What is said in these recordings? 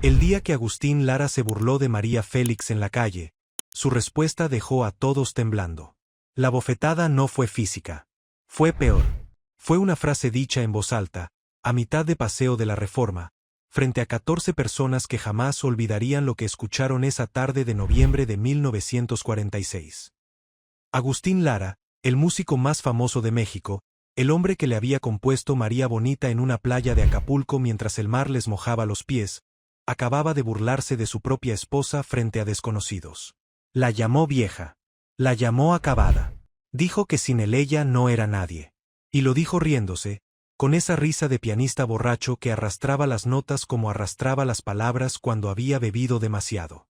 El día que Agustín Lara se burló de María Félix en la calle, su respuesta dejó a todos temblando. La bofetada no fue física. Fue peor. Fue una frase dicha en voz alta, a mitad de Paseo de la Reforma, frente a 14 personas que jamás olvidarían lo que escucharon esa tarde de noviembre de 1946. Agustín Lara, el músico más famoso de México, el hombre que le había compuesto María Bonita en una playa de Acapulco mientras el mar les mojaba los pies, acababa de burlarse de su propia esposa frente a desconocidos. La llamó vieja. La llamó acabada. Dijo que sin él ella no era nadie. Y lo dijo riéndose, con esa risa de pianista borracho que arrastraba las notas como arrastraba las palabras cuando había bebido demasiado.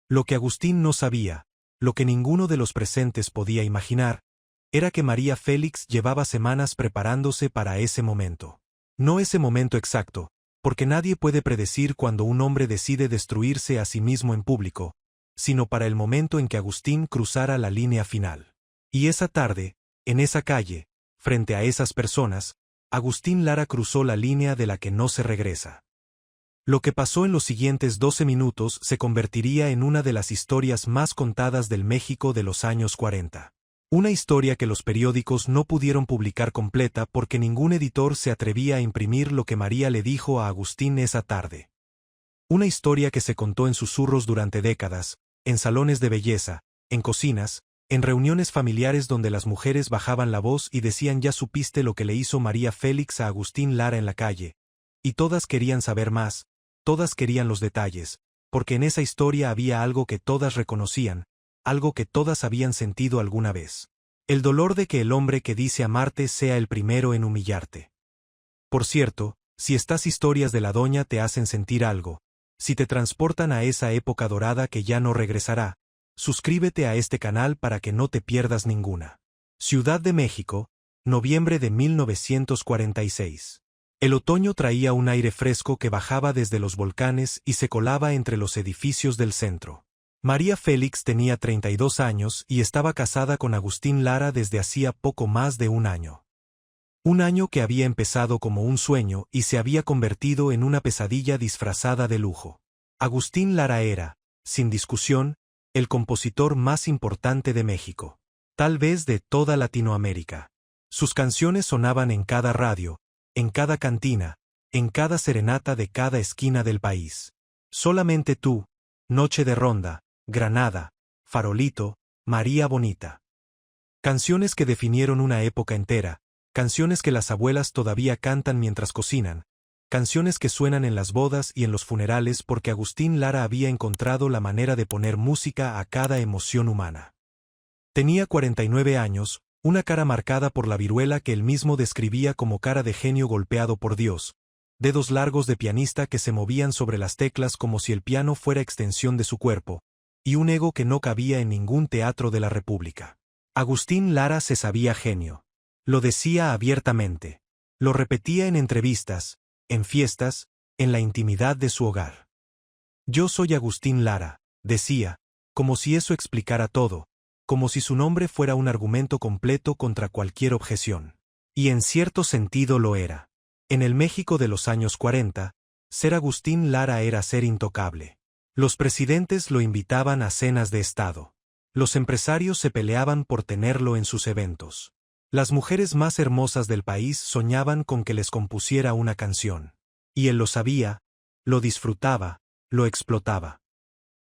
Lo que Agustín no sabía, lo que ninguno de los presentes podía imaginar, era que María Félix llevaba semanas preparándose para ese momento. No ese momento exacto, porque nadie puede predecir cuando un hombre decide destruirse a sí mismo en público, sino para el momento en que Agustín cruzara la línea final. Y esa tarde, en esa calle, frente a esas personas, Agustín Lara cruzó la línea de la que no se regresa. Lo que pasó en los siguientes 12 minutos se convertiría en una de las historias más contadas del México de los años 40. Una historia que los periódicos no pudieron publicar completa porque ningún editor se atrevía a imprimir lo que María le dijo a Agustín esa tarde. Una historia que se contó en susurros durante décadas, en salones de belleza, en cocinas, en reuniones familiares donde las mujeres bajaban la voz y decían «Ya supiste lo que le hizo María Félix a Agustín Lara en la calle», y todas querían saber más, todas querían los detalles, porque en esa historia había algo que todas reconocían, algo que todas habían sentido alguna vez. El dolor de que el hombre que dice amarte sea el primero en humillarte. Por cierto, si estas historias de la doña te hacen sentir algo, si te transportan a esa época dorada que ya no regresará, suscríbete a este canal para que no te pierdas ninguna. Ciudad de México, noviembre de 1946. El otoño traía un aire fresco que bajaba desde los volcanes y se colaba entre los edificios del centro. María Félix tenía 32 años y estaba casada con Agustín Lara desde hacía poco más de un año. Un año que había empezado como un sueño y se había convertido en una pesadilla disfrazada de lujo. Agustín Lara era, sin discusión, el compositor más importante de México, tal vez de toda Latinoamérica. Sus canciones sonaban en cada radio, en cada cantina, en cada serenata de cada esquina del país. Solamente tú, Noche de Ronda, Granada, Farolito, María Bonita. Canciones que definieron una época entera, canciones que las abuelas todavía cantan mientras cocinan, canciones que suenan en las bodas y en los funerales porque Agustín Lara había encontrado la manera de poner música a cada emoción humana. Tenía 49 años, una cara marcada por la viruela que él mismo describía como cara de genio golpeado por Dios, dedos largos de pianista que se movían sobre las teclas como si el piano fuera extensión de su cuerpo, y un ego que no cabía en ningún teatro de la República. Agustín Lara se sabía genio. Lo decía abiertamente. Lo repetía en entrevistas, en fiestas, en la intimidad de su hogar. Yo soy Agustín Lara, decía, como si eso explicara todo, como si su nombre fuera un argumento completo contra cualquier objeción. Y en cierto sentido lo era. En el México de los años 40, ser Agustín Lara era ser intocable. Los presidentes lo invitaban a cenas de Estado. Los empresarios se peleaban por tenerlo en sus eventos. Las mujeres más hermosas del país soñaban con que les compusiera una canción. Y él lo sabía, lo disfrutaba, lo explotaba.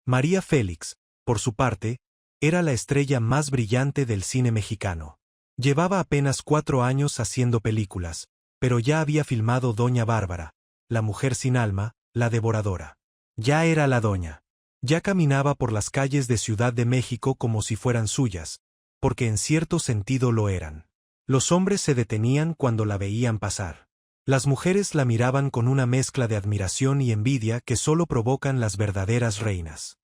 María Félix, por su parte, era la estrella más brillante del cine mexicano. Llevaba apenas 4 años haciendo películas, pero ya había filmado Doña Bárbara, La mujer sin alma, La devoradora. Ya era la doña. Ya caminaba por las calles de Ciudad de México como si fueran suyas, porque en cierto sentido lo eran. Los hombres se detenían cuando la veían pasar. Las mujeres la miraban con una mezcla de admiración y envidia que solo provocan las verdaderas reinas.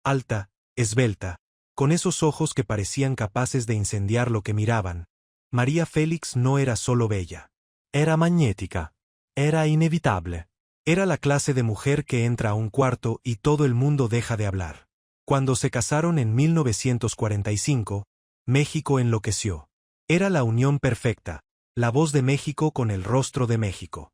Alta, esbelta, con esos ojos que parecían capaces de incendiar lo que miraban, María Félix no era solo bella. Era magnética. Era inevitable. Era la clase de mujer que entra a un cuarto y todo el mundo deja de hablar. Cuando se casaron en 1945, México enloqueció. Era la unión perfecta, la voz de México con el rostro de México.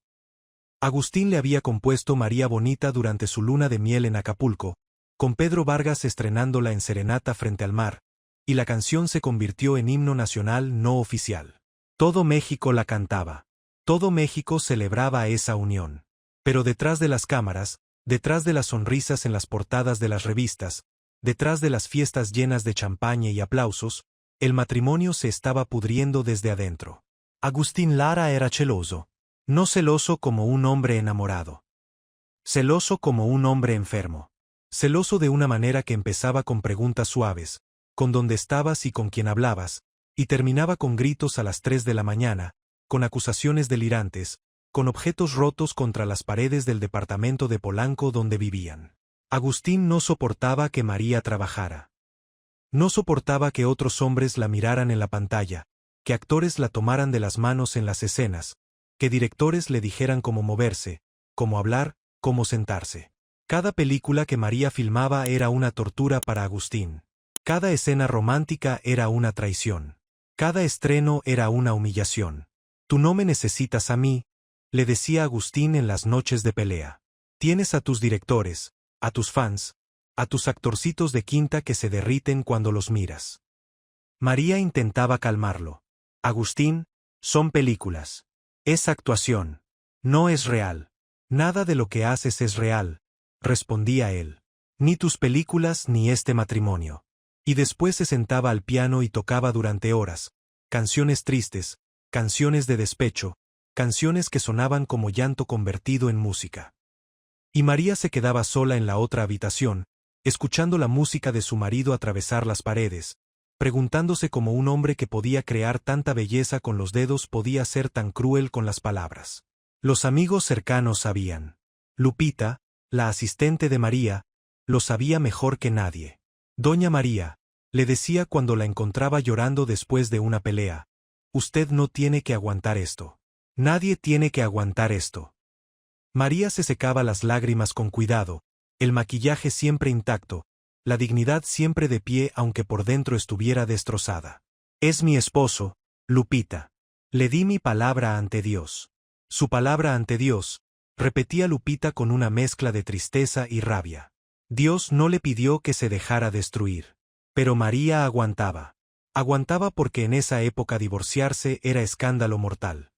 Agustín le había compuesto María Bonita durante su luna de miel en Acapulco, con Pedro Vargas estrenándola en Serenata frente al mar, y la canción se convirtió en himno nacional no oficial. Todo México la cantaba. Todo México celebraba esa unión. Pero detrás de las cámaras, detrás de las sonrisas en las portadas de las revistas, detrás de las fiestas llenas de champaña y aplausos, el matrimonio se estaba pudriendo desde adentro. Agustín Lara era celoso. No celoso como un hombre enamorado. Celoso como un hombre enfermo. Celoso de una manera que empezaba con preguntas suaves, con dónde estabas y con quién hablabas, y terminaba con gritos a las 3 de la mañana, con acusaciones delirantes, con objetos rotos contra las paredes del departamento de Polanco donde vivían. Agustín no soportaba que María trabajara. No soportaba que otros hombres la miraran en la pantalla, que actores la tomaran de las manos en las escenas, que directores le dijeran cómo moverse, cómo hablar, cómo sentarse. Cada película que María filmaba era una tortura para Agustín. Cada escena romántica era una traición. Cada estreno era una humillación. Tú no me necesitas a mí, le decía Agustín en las noches de pelea. Tienes a tus directores, a tus fans, a tus actorcitos de quinta que se derriten cuando los miras. María intentaba calmarlo. Agustín, son películas. Es actuación. No es real. Nada de lo que haces es real, respondía él. Ni tus películas ni este matrimonio. Y después se sentaba al piano y tocaba durante horas, canciones tristes, canciones de despecho, canciones que sonaban como llanto convertido en música. Y María se quedaba sola en la otra habitación, escuchando la música de su marido atravesar las paredes, preguntándose cómo un hombre que podía crear tanta belleza con los dedos podía ser tan cruel con las palabras. Los amigos cercanos sabían. Lupita, la asistente de María, lo sabía mejor que nadie. Doña María, le decía cuando la encontraba llorando después de una pelea, usted no tiene que aguantar esto. Nadie tiene que aguantar esto. María se secaba las lágrimas con cuidado, el maquillaje siempre intacto, la dignidad siempre de pie aunque por dentro estuviera destrozada. Es mi esposo, Lupita. Le di mi palabra ante Dios. Su palabra ante Dios, repetía Lupita con una mezcla de tristeza y rabia. Dios no le pidió que se dejara destruir. Pero María aguantaba. Aguantaba porque en esa época divorciarse era escándalo mortal.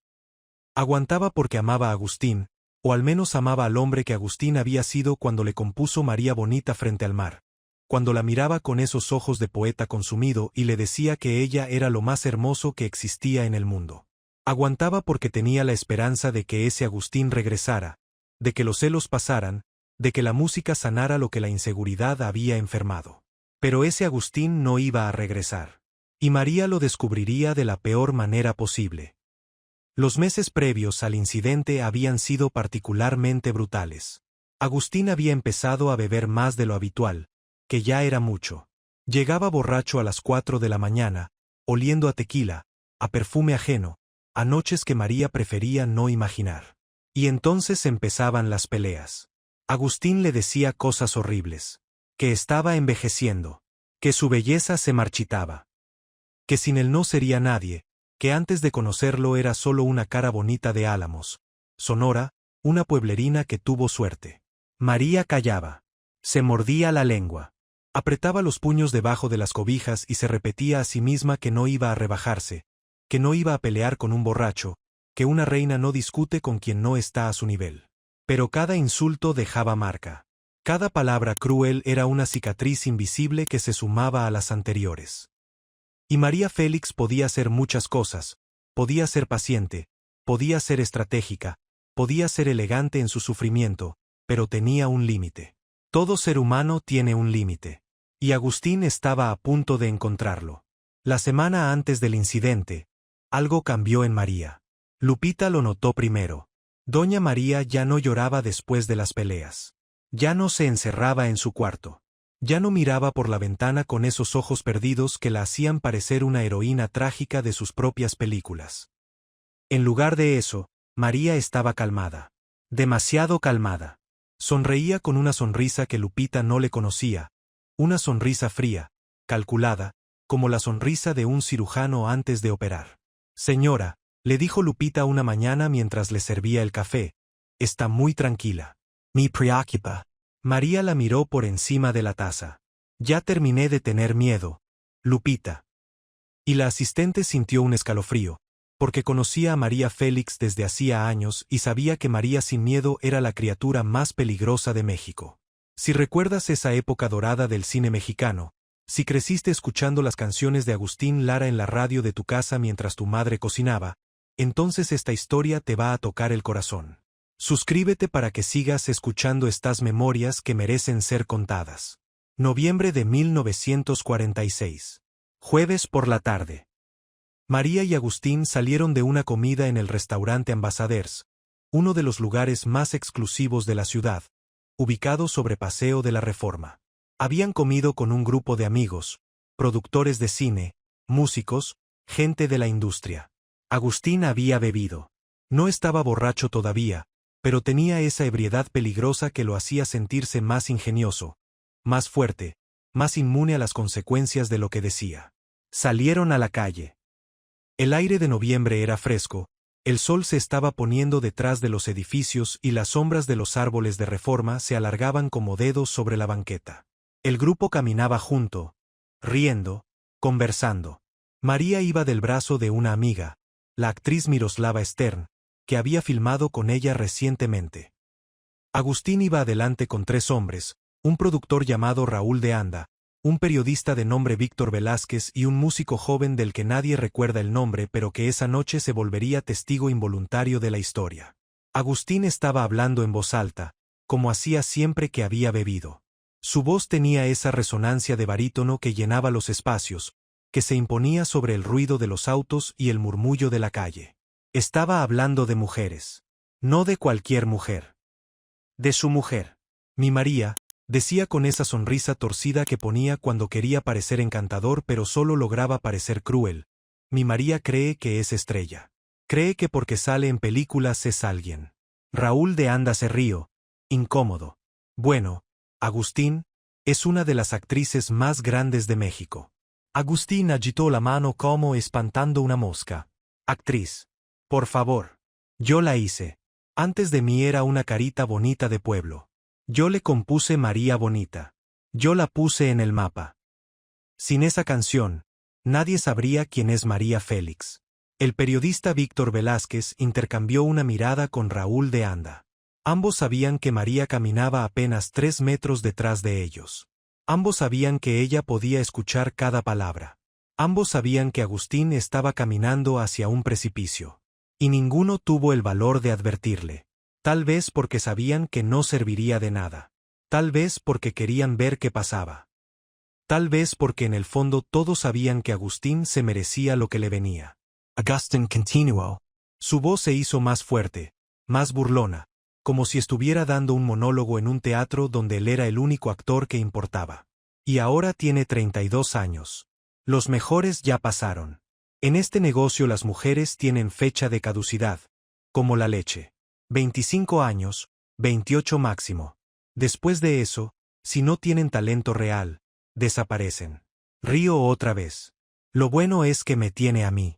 Aguantaba porque amaba a Agustín, o al menos amaba al hombre que Agustín había sido cuando le compuso María Bonita frente al mar, cuando la miraba con esos ojos de poeta consumido y le decía que ella era lo más hermoso que existía en el mundo. Aguantaba porque tenía la esperanza de que ese Agustín regresara, de que los celos pasaran, de que la música sanara lo que la inseguridad había enfermado. Pero ese Agustín no iba a regresar. Y María lo descubriría de la peor manera posible. Los meses previos al incidente habían sido particularmente brutales. Agustín había empezado a beber más de lo habitual, que ya era mucho. Llegaba borracho a las 4 de la mañana, oliendo a tequila, a perfume ajeno, a noches que María prefería no imaginar. Y entonces empezaban las peleas. Agustín le decía cosas horribles. Que estaba envejeciendo. Que su belleza se marchitaba. Que sin él no sería nadie, que antes de conocerlo era solo una cara bonita de Álamos, Sonora, una pueblerina que tuvo suerte. María callaba. Se mordía la lengua. Apretaba los puños debajo de las cobijas y se repetía a sí misma que no iba a rebajarse, que no iba a pelear con un borracho, que una reina no discute con quien no está a su nivel. Pero cada insulto dejaba marca. Cada palabra cruel era una cicatriz invisible que se sumaba a las anteriores. Y María Félix podía hacer muchas cosas, podía ser paciente, podía ser estratégica, podía ser elegante en su sufrimiento, pero tenía un límite. Todo ser humano tiene un límite. Y Agustín estaba a punto de encontrarlo. La semana antes del incidente, algo cambió en María. Lupita lo notó primero. Doña María ya no lloraba después de las peleas. Ya no se encerraba en su cuarto. Ya no miraba por la ventana con esos ojos perdidos que la hacían parecer una heroína trágica de sus propias películas. En lugar de eso, María estaba calmada. Demasiado calmada. Sonreía con una sonrisa que Lupita no le conocía, una sonrisa fría, calculada, como la sonrisa de un cirujano antes de operar. Señora, le dijo Lupita una mañana mientras le servía el café, Está muy tranquila. Me preocupa. María la miró por encima de la taza. Ya terminé de tener miedo, Lupita. Y la asistente sintió un escalofrío, porque conocía a María Félix desde hacía años y sabía que María sin miedo era la criatura más peligrosa de México. Si recuerdas esa época dorada del cine mexicano, si creciste escuchando las canciones de Agustín Lara en la radio de tu casa mientras tu madre cocinaba, entonces esta historia te va a tocar el corazón. Suscríbete para que sigas escuchando estas memorias que merecen ser contadas. Noviembre de 1946. Jueves por la tarde. María y Agustín salieron de una comida en el restaurante Ambassadors, uno de los lugares más exclusivos de la ciudad, ubicado sobre Paseo de la Reforma. Habían comido con un grupo de amigos, productores de cine, músicos, gente de la industria. Agustín había bebido. No estaba borracho todavía, pero tenía esa ebriedad peligrosa que lo hacía sentirse más ingenioso, más fuerte, más inmune a las consecuencias de lo que decía. Salieron a la calle. El aire de noviembre era fresco, el sol se estaba poniendo detrás de los edificios y las sombras de los árboles de Reforma se alargaban como dedos sobre la banqueta. El grupo caminaba junto, riendo, conversando. María iba del brazo de una amiga, la actriz Miroslava Stern, que había filmado con ella recientemente. Agustín iba adelante con tres hombres, un productor llamado Raúl de Anda, un periodista de nombre Víctor Velázquez y un músico joven del que nadie recuerda el nombre pero que esa noche se volvería testigo involuntario de la historia. Agustín estaba hablando en voz alta, como hacía siempre que había bebido. Su voz tenía esa resonancia de barítono que llenaba los espacios, que se imponía sobre el ruido de los autos y el murmullo de la calle. Estaba hablando de mujeres. No de cualquier mujer. De su mujer. Mi María, decía con esa sonrisa torcida que ponía cuando quería parecer encantador pero solo lograba parecer cruel. Mi María cree que es estrella. Cree que porque sale en películas es alguien. Raúl de Anda se rió, incómodo. Bueno, Agustín, es una de las actrices más grandes de México. Agustín agitó la mano como espantando una mosca. Actriz. Por favor. Yo la hice. Antes de mí era una carita bonita de pueblo. Yo le compuse María Bonita. Yo la puse en el mapa. Sin esa canción, nadie sabría quién es María Félix. El periodista Víctor Velázquez intercambió una mirada con Raúl de Anda. Ambos sabían que María caminaba apenas 3 metros detrás de ellos. Ambos sabían que ella podía escuchar cada palabra. Ambos sabían que Agustín estaba caminando hacia un precipicio. Y ninguno tuvo el valor de advertirle. Tal vez porque sabían que no serviría de nada. Tal vez porque querían ver qué pasaba. Tal vez porque en el fondo todos sabían que Agustín se merecía lo que le venía. Agustín continuó. Su voz se hizo más fuerte, más burlona, como si estuviera dando un monólogo en un teatro donde él era el único actor que importaba. Y ahora tiene 32 años. Los mejores ya pasaron. En este negocio las mujeres tienen fecha de caducidad, como la leche. 25 años, 28 máximo. Después de eso, si no tienen talento real, desaparecen. Río otra vez. Lo bueno es que me tiene a mí.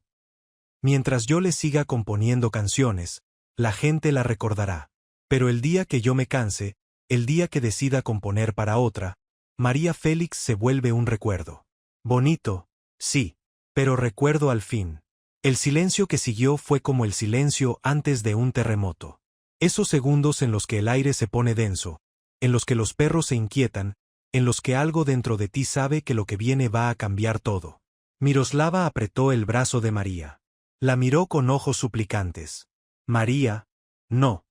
Mientras yo le siga componiendo canciones, la gente la recordará. Pero el día que yo me canse, el día que decida componer para otra, María Félix se vuelve un recuerdo. Bonito, sí, pero recuerdo al fin. El silencio que siguió fue como el silencio antes de un terremoto. Esos segundos en los que el aire se pone denso, en los que los perros se inquietan, en los que algo dentro de ti sabe que lo que viene va a cambiar todo. Miroslava apretó el brazo de María. La miró con ojos suplicantes. María, no.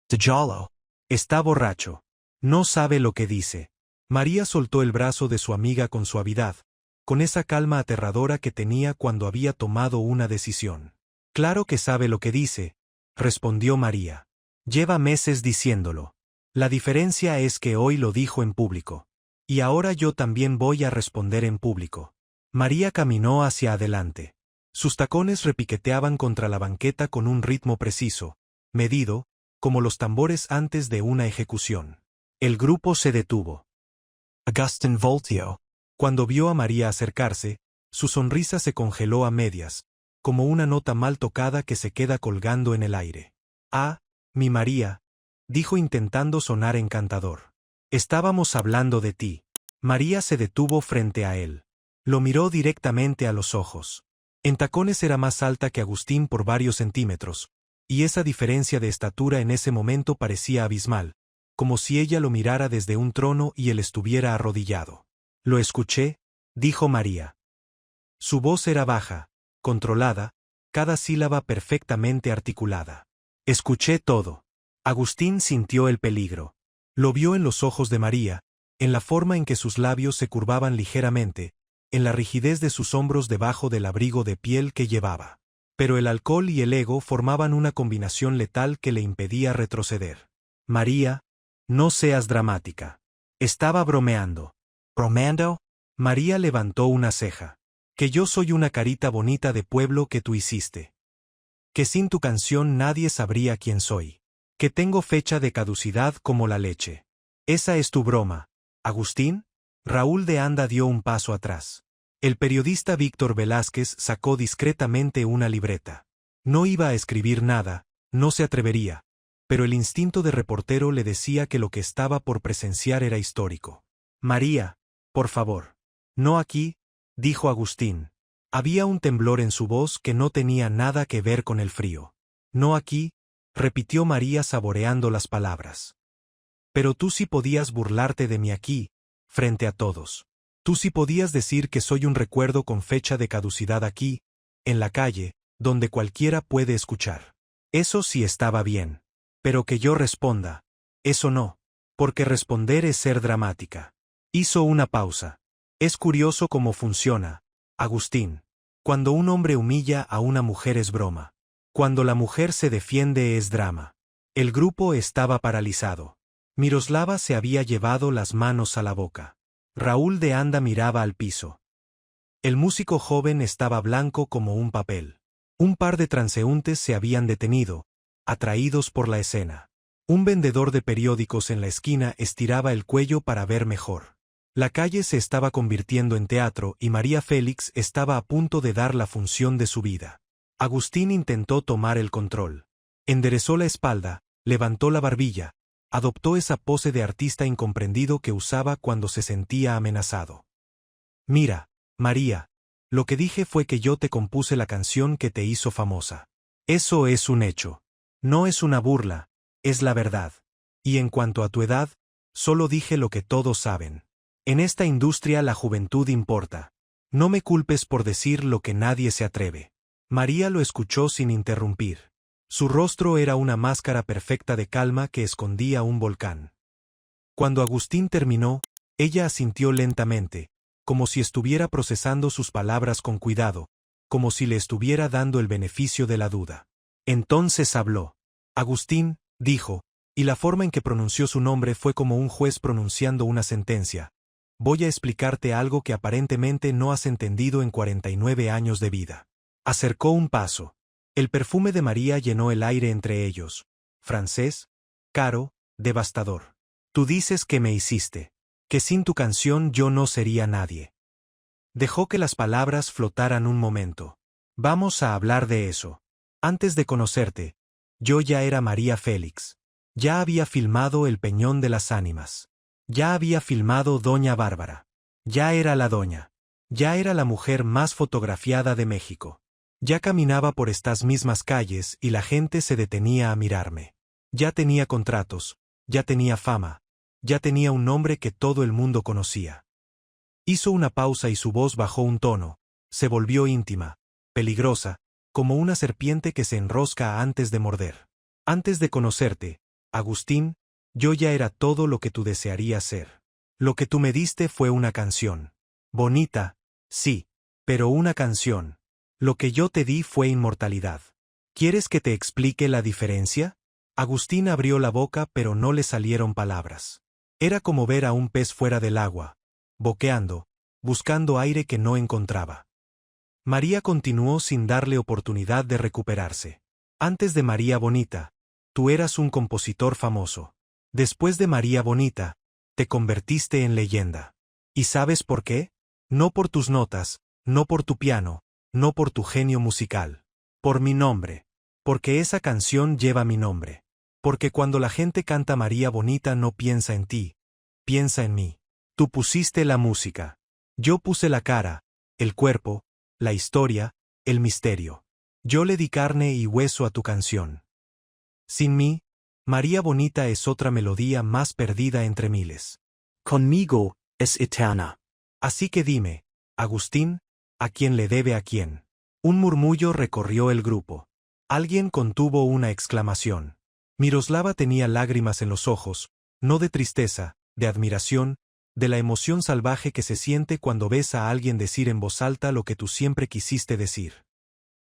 Tjalo. Está borracho. No sabe lo que dice. María soltó el brazo de su amiga con suavidad, con esa calma aterradora que tenía cuando había tomado una decisión. Claro que sabe lo que dice, respondió María. Lleva meses diciéndolo. La diferencia es que hoy lo dijo en público. Y ahora yo también voy a responder en público. María caminó hacia adelante. Sus tacones repiqueteaban contra la banqueta con un ritmo preciso, medido, como los tambores antes de una ejecución. El grupo se detuvo. Agustín volteó. Cuando vio a María acercarse, su sonrisa se congeló a medias, como una nota mal tocada que se queda colgando en el aire. Ah, Mi María, dijo intentando sonar encantador. Estábamos hablando de ti. María se detuvo frente a él. Lo miró directamente a los ojos. En tacones era más alta que Agustín por varios centímetros, y esa diferencia de estatura en ese momento parecía abismal, como si ella lo mirara desde un trono y él estuviera arrodillado. Lo escuché, dijo María. Su voz era baja, controlada, cada sílaba perfectamente articulada. Escuché todo. Agustín sintió el peligro. Lo vio en los ojos de María, en la forma en que sus labios se curvaban ligeramente, en la rigidez de sus hombros debajo del abrigo de piel que llevaba. Pero el alcohol y el ego formaban una combinación letal que le impedía retroceder. María, no seas dramática. Estaba bromeando. ¿Bromeando? María levantó una ceja. Que yo soy una carita bonita de pueblo que tú hiciste. Que sin tu canción nadie sabría quién soy. Que tengo fecha de caducidad como la leche. Esa es tu broma, Agustín. Raúl de Anda dio un paso atrás. El periodista Víctor Velázquez sacó discretamente una libreta. No iba a escribir nada, no se atrevería, pero el instinto de reportero le decía que lo que estaba por presenciar era histórico. María, por favor. No aquí, dijo Agustín. Había un temblor en su voz que no tenía nada que ver con el frío. No aquí, repitió María saboreando las palabras. Pero tú sí podías burlarte de mí aquí, frente a todos. Tú sí podías decir que soy un recuerdo con fecha de caducidad aquí, en la calle, donde cualquiera puede escuchar. Eso sí estaba bien. Pero que yo responda, eso no, porque responder es ser dramática. Hizo una pausa. Es curioso cómo funciona, Agustín. Cuando un hombre humilla a una mujer es broma. Cuando la mujer se defiende es drama. El grupo estaba paralizado. Miroslava se había llevado las manos a la boca. Raúl de Anda miraba al piso. El músico joven estaba blanco como un papel. Un par de transeúntes se habían detenido, atraídos por la escena. Un vendedor de periódicos en la esquina estiraba el cuello para ver mejor. La calle se estaba convirtiendo en teatro y María Félix estaba a punto de dar la función de su vida. Agustín intentó tomar el control. Enderezó la espalda, levantó la barbilla, adoptó esa pose de artista incomprendido que usaba cuando se sentía amenazado. Mira, María, lo que dije fue que yo te compuse la canción que te hizo famosa. Eso es un hecho. No es una burla, es la verdad. Y en cuanto a tu edad, solo dije lo que todos saben. En esta industria la juventud importa. No me culpes por decir lo que nadie se atreve. María lo escuchó sin interrumpir. Su rostro era una máscara perfecta de calma que escondía un volcán. Cuando Agustín terminó, ella asintió lentamente, como si estuviera procesando sus palabras con cuidado, como si le estuviera dando el beneficio de la duda. Entonces habló. Agustín, dijo, y la forma en que pronunció su nombre fue como un juez pronunciando una sentencia. Voy a explicarte algo que aparentemente no has entendido en 49 años de vida. Acercó un paso. El perfume de María llenó el aire entre ellos. Francés, caro, devastador. Tú dices que me hiciste. Que sin tu canción yo no sería nadie. Dejó que las palabras flotaran un momento. Vamos a hablar de eso. Antes de conocerte, yo ya era María Félix. Ya había filmado El Peñón de las Ánimas. Ya había filmado Doña Bárbara. Ya era la doña. Ya era la mujer más fotografiada de México. Ya caminaba por estas mismas calles y la gente se detenía a mirarme. Ya tenía contratos, ya tenía fama, ya tenía un nombre que todo el mundo conocía. Hizo una pausa y su voz bajó un tono, se volvió íntima, peligrosa, como una serpiente que se enrosca antes de morder. Antes de conocerte, Agustín, yo ya era todo lo que tú desearías ser. Lo que tú me diste fue una canción. Bonita, sí, pero una canción. Lo que yo te di fue inmortalidad. ¿Quieres que te explique la diferencia? Agustín abrió la boca pero no le salieron palabras. Era como ver a un pez fuera del agua, boqueando, buscando aire que no encontraba. María continuó sin darle oportunidad de recuperarse. Antes de María Bonita, tú eras un compositor famoso. Después de María Bonita, te convertiste en leyenda. ¿Y sabes por qué? No por tus notas, no por tu piano, no por tu genio musical. Por mi nombre. Porque esa canción lleva mi nombre. Porque cuando la gente canta María Bonita no piensa en ti, piensa en mí. Tú pusiste la música. Yo puse la cara, el cuerpo, la historia, el misterio. Yo le di carne y hueso a tu canción. Sin mí, María Bonita es otra melodía más perdida entre miles. Conmigo es eterna. Así que dime, Agustín, ¿a quién le debe a quién? Un murmullo recorrió el grupo. Alguien contuvo una exclamación. Miroslava tenía lágrimas en los ojos, no de tristeza, de admiración, de la emoción salvaje que se siente cuando ves a alguien decir en voz alta lo que tú siempre quisiste decir.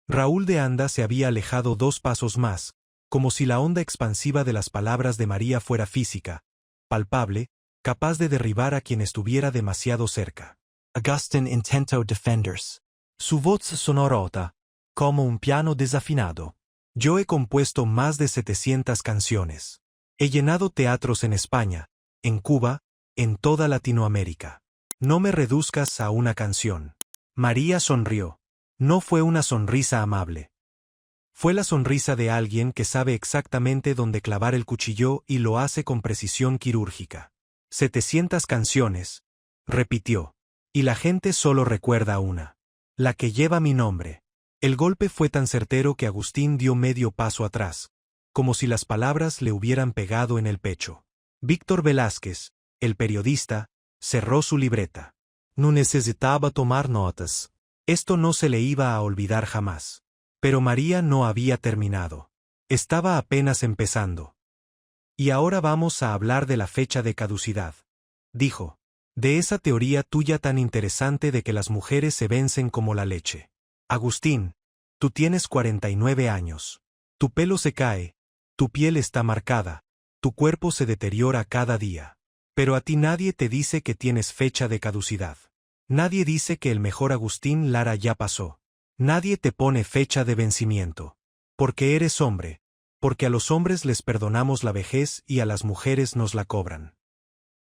Raúl de Anda se había alejado 2 pasos más, como si la onda expansiva de las palabras de María fuera física, palpable, capaz de derribar a quien estuviera demasiado cerca. Agustín intentó defenderse. Su voz sonó rota, como un piano desafinado. Yo he compuesto más de 700 canciones. He llenado teatros en España, en Cuba, en toda Latinoamérica. No me reduzcas a una canción. María sonrió. No fue una sonrisa amable. Fue la sonrisa de alguien que sabe exactamente dónde clavar el cuchillo y lo hace con precisión quirúrgica. 700 canciones, repitió. Y la gente solo recuerda una. La que lleva mi nombre. El golpe fue tan certero que Agustín dio medio paso atrás, como si las palabras le hubieran pegado en el pecho. Víctor Velázquez, el periodista, cerró su libreta. No necesitaba tomar notas. Esto no se le iba a olvidar jamás. Pero María no había terminado. Estaba apenas empezando. Y ahora vamos a hablar de la fecha de caducidad, dijo. De esa teoría tuya tan interesante de que las mujeres se vencen como la leche. Agustín, tú tienes 49 años. Tu pelo se cae, tu piel está marcada, tu cuerpo se deteriora cada día. Pero a ti nadie te dice que tienes fecha de caducidad. Nadie dice que el mejor Agustín Lara ya pasó. Nadie te pone fecha de vencimiento. Porque eres hombre. Porque a los hombres les perdonamos la vejez y a las mujeres nos la cobran.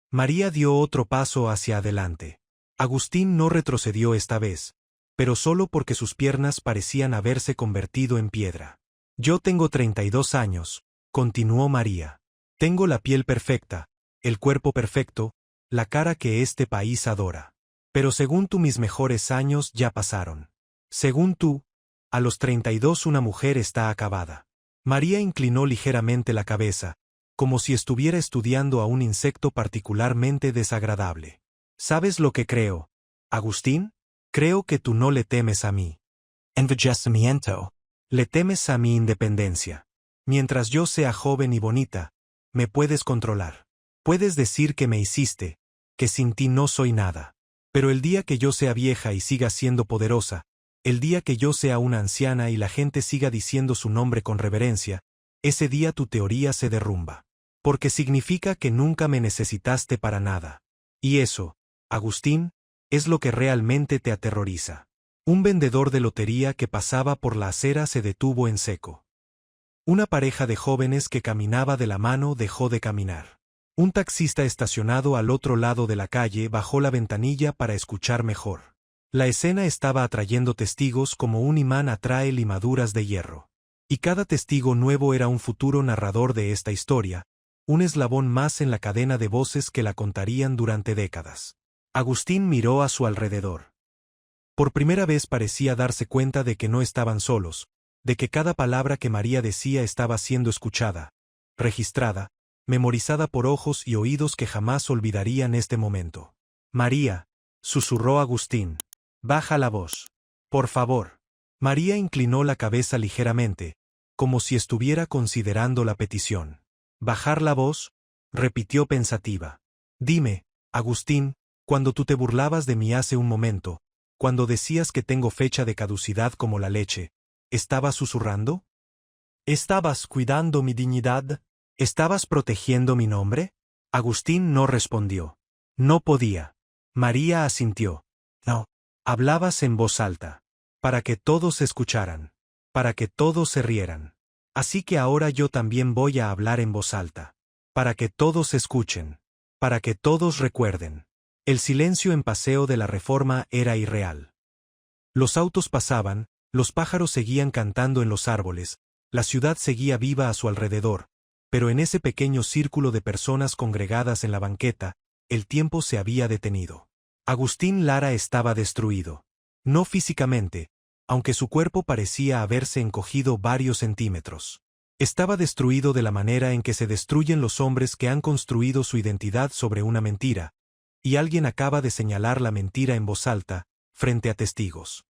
María dio otro paso hacia adelante. Agustín no retrocedió esta vez, pero solo porque sus piernas parecían haberse convertido en piedra. Yo tengo 32 años, continuó María. Tengo la piel perfecta, el cuerpo perfecto, la cara que este país adora. Pero según tú mis mejores años ya pasaron. Según tú, a los 32 una mujer está acabada. María inclinó ligeramente la cabeza, como si estuviera estudiando a un insecto particularmente desagradable. ¿Sabes lo que creo, Agustín? Creo que tú no le temes a mí. Envejecimiento. Le temes a mi independencia. Mientras yo sea joven y bonita, me puedes controlar. Puedes decir que me hiciste, que sin ti no soy nada. Pero el día que yo sea vieja y siga siendo poderosa, el día que yo sea una anciana y la gente siga diciendo su nombre con reverencia, ese día tu teoría se derrumba. Porque significa que nunca me necesitaste para nada. Y eso, Agustín, es lo que realmente te aterroriza. Un vendedor de lotería que pasaba por la acera se detuvo en seco. Una pareja de jóvenes que caminaba de la mano dejó de caminar. Un taxista estacionado al otro lado de la calle bajó la ventanilla para escuchar mejor. La escena estaba atrayendo testigos como un imán atrae limaduras de hierro. Y cada testigo nuevo era un futuro narrador de esta historia, un eslabón más en la cadena de voces que la contarían durante décadas. Agustín miró a su alrededor. Por primera vez parecía darse cuenta de que no estaban solos, de que cada palabra que María decía estaba siendo escuchada, registrada, memorizada por ojos y oídos que jamás olvidarían este momento. María, susurró Agustín, baja la voz. Por favor. María inclinó la cabeza ligeramente, como si estuviera considerando la petición. ¿Bajar la voz? Repitió pensativa. Dime, Agustín, cuando tú te burlabas de mí hace un momento, cuando decías que tengo fecha de caducidad como la leche, ¿estabas susurrando? ¿Estabas cuidando mi dignidad? ¿Estabas protegiendo mi nombre? Agustín no respondió. No podía. María asintió. No. Hablabas en voz alta. Para que todos escucharan. Para que todos se rieran. Así que ahora yo también voy a hablar en voz alta. Para que todos escuchen. Para que todos recuerden. El silencio en Paseo de la Reforma era irreal. Los autos pasaban, los pájaros seguían cantando en los árboles, la ciudad seguía viva a su alrededor, pero en ese pequeño círculo de personas congregadas en la banqueta, el tiempo se había detenido. Agustín Lara estaba destruido. No físicamente, aunque su cuerpo parecía haberse encogido varios centímetros. Estaba destruido de la manera en que se destruyen los hombres que han construido su identidad sobre una mentira, y alguien acaba de señalar la mentira en voz alta, frente a testigos.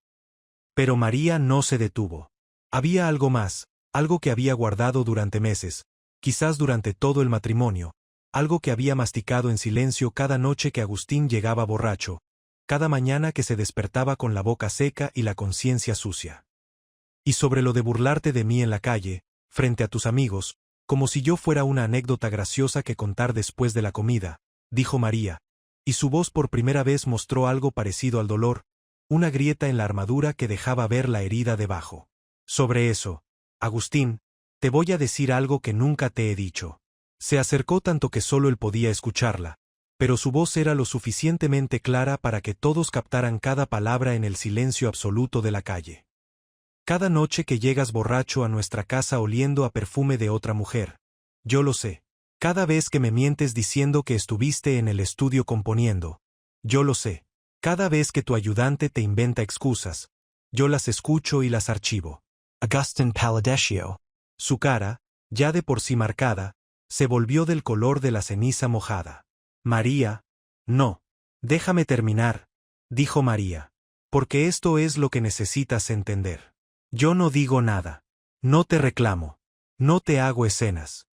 Pero María no se detuvo. Había algo más, algo que había guardado durante meses, quizás durante todo el matrimonio, algo que había masticado en silencio cada noche que Agustín llegaba borracho, cada mañana que se despertaba con la boca seca y la conciencia sucia. Y sobre lo de burlarte de mí en la calle, frente a tus amigos, como si yo fuera una anécdota graciosa que contar después de la comida, dijo María, y su voz por primera vez mostró algo parecido al dolor, una grieta en la armadura que dejaba ver la herida debajo. Sobre eso, Agustín, te voy a decir algo que nunca te he dicho. Se acercó tanto que solo él podía escucharla, pero su voz era lo suficientemente clara para que todos captaran cada palabra en el silencio absoluto de la calle. Cada noche que llegas borracho a nuestra casa oliendo a perfume de otra mujer. Yo lo sé. Cada vez que me mientes diciendo que estuviste en el estudio componiendo. Yo lo sé. Cada vez que tu ayudante te inventa excusas. Yo las escucho y las archivo. Agustin palideció. Su cara, ya de por sí marcada, se volvió del color de la ceniza mojada. María, no. Déjame terminar, dijo María. Porque esto es lo que necesitas entender. Yo no digo nada. No te reclamo. No te hago escenas.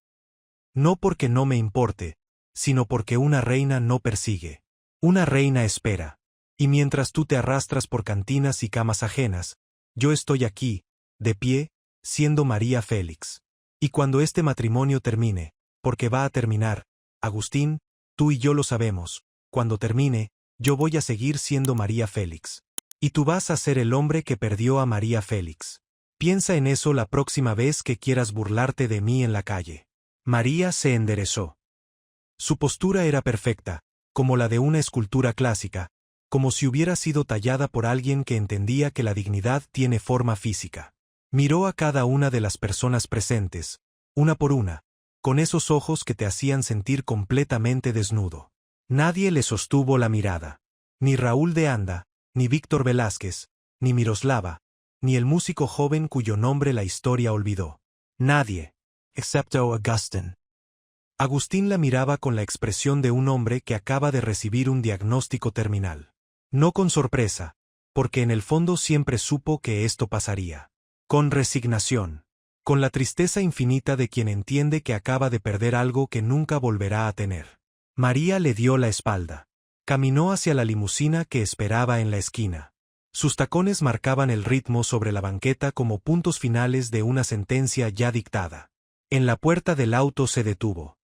No porque no me importe, sino porque una reina no persigue. Una reina espera. Y mientras tú te arrastras por cantinas y camas ajenas, yo estoy aquí, de pie, siendo María Félix. Y cuando este matrimonio termine, porque va a terminar, Agustín, tú y yo lo sabemos, cuando termine, yo voy a seguir siendo María Félix. Y tú vas a ser el hombre que perdió a María Félix. Piensa en eso la próxima vez que quieras burlarte de mí en la calle. María se enderezó. Su postura era perfecta, como la de una escultura clásica, como si hubiera sido tallada por alguien que entendía que la dignidad tiene forma física. Miró a cada una de las personas presentes, una por una, con esos ojos que te hacían sentir completamente desnudo. Nadie le sostuvo la mirada. Ni Raúl de Anda, ni Víctor Velázquez, ni Miroslava, ni el músico joven cuyo nombre la historia olvidó. Nadie. Excepto Agustín. Agustín la miraba con la expresión de un hombre que acaba de recibir un diagnóstico terminal. No con sorpresa, porque en el fondo siempre supo que esto pasaría. Con resignación. Con la tristeza infinita de quien entiende que acaba de perder algo que nunca volverá a tener. María le dio la espalda. Caminó hacia la limusina que esperaba en la esquina. Sus tacones marcaban el ritmo sobre la banqueta como puntos finales de una sentencia ya dictada. En la puerta del auto se detuvo.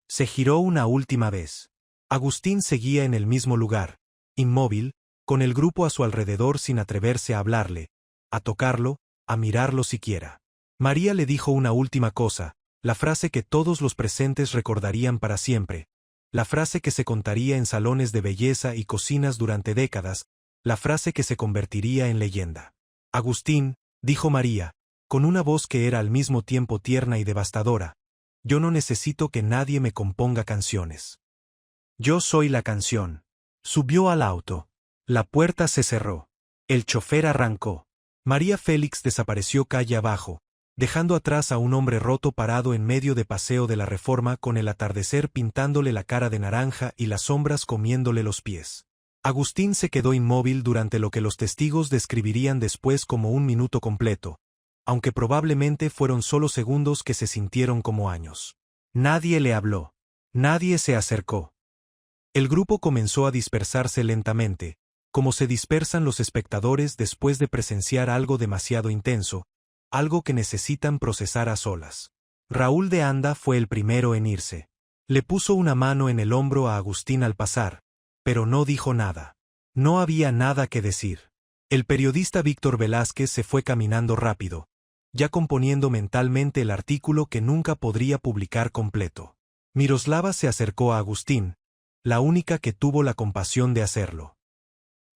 Se giró una última vez. Agustín seguía en el mismo lugar, inmóvil, con el grupo a su alrededor sin atreverse a hablarle, a tocarlo, a mirarlo siquiera. María le dijo una última cosa, la frase que todos los presentes recordarían para siempre, la frase que se contaría en salones de belleza y cocinas durante décadas, la frase que se convertiría en leyenda. Agustín, dijo María, con una voz que era al mismo tiempo tierna y devastadora, yo no necesito que nadie me componga canciones. Yo soy la canción. Subió al auto. La puerta se cerró. El chofer arrancó. María Félix desapareció calle abajo, dejando atrás a un hombre roto parado en medio de Paseo de la Reforma con el atardecer pintándole la cara de naranja y las sombras comiéndole los pies. Agustín se quedó inmóvil durante lo que los testigos describirían después como un minuto completo, aunque probablemente fueron solo segundos que se sintieron como años. Nadie le habló. Nadie se acercó. El grupo comenzó a dispersarse lentamente, como se dispersan los espectadores después de presenciar algo demasiado intenso, algo que necesitan procesar a solas. Raúl de Anda fue el primero en irse. Le puso una mano en el hombro a Agustín al pasar, pero no dijo nada. No había nada que decir. El periodista Víctor Velázquez se fue caminando rápido, ya componiendo mentalmente el artículo que nunca podría publicar completo. Miroslava se acercó a Agustín, la única que tuvo la compasión de hacerlo.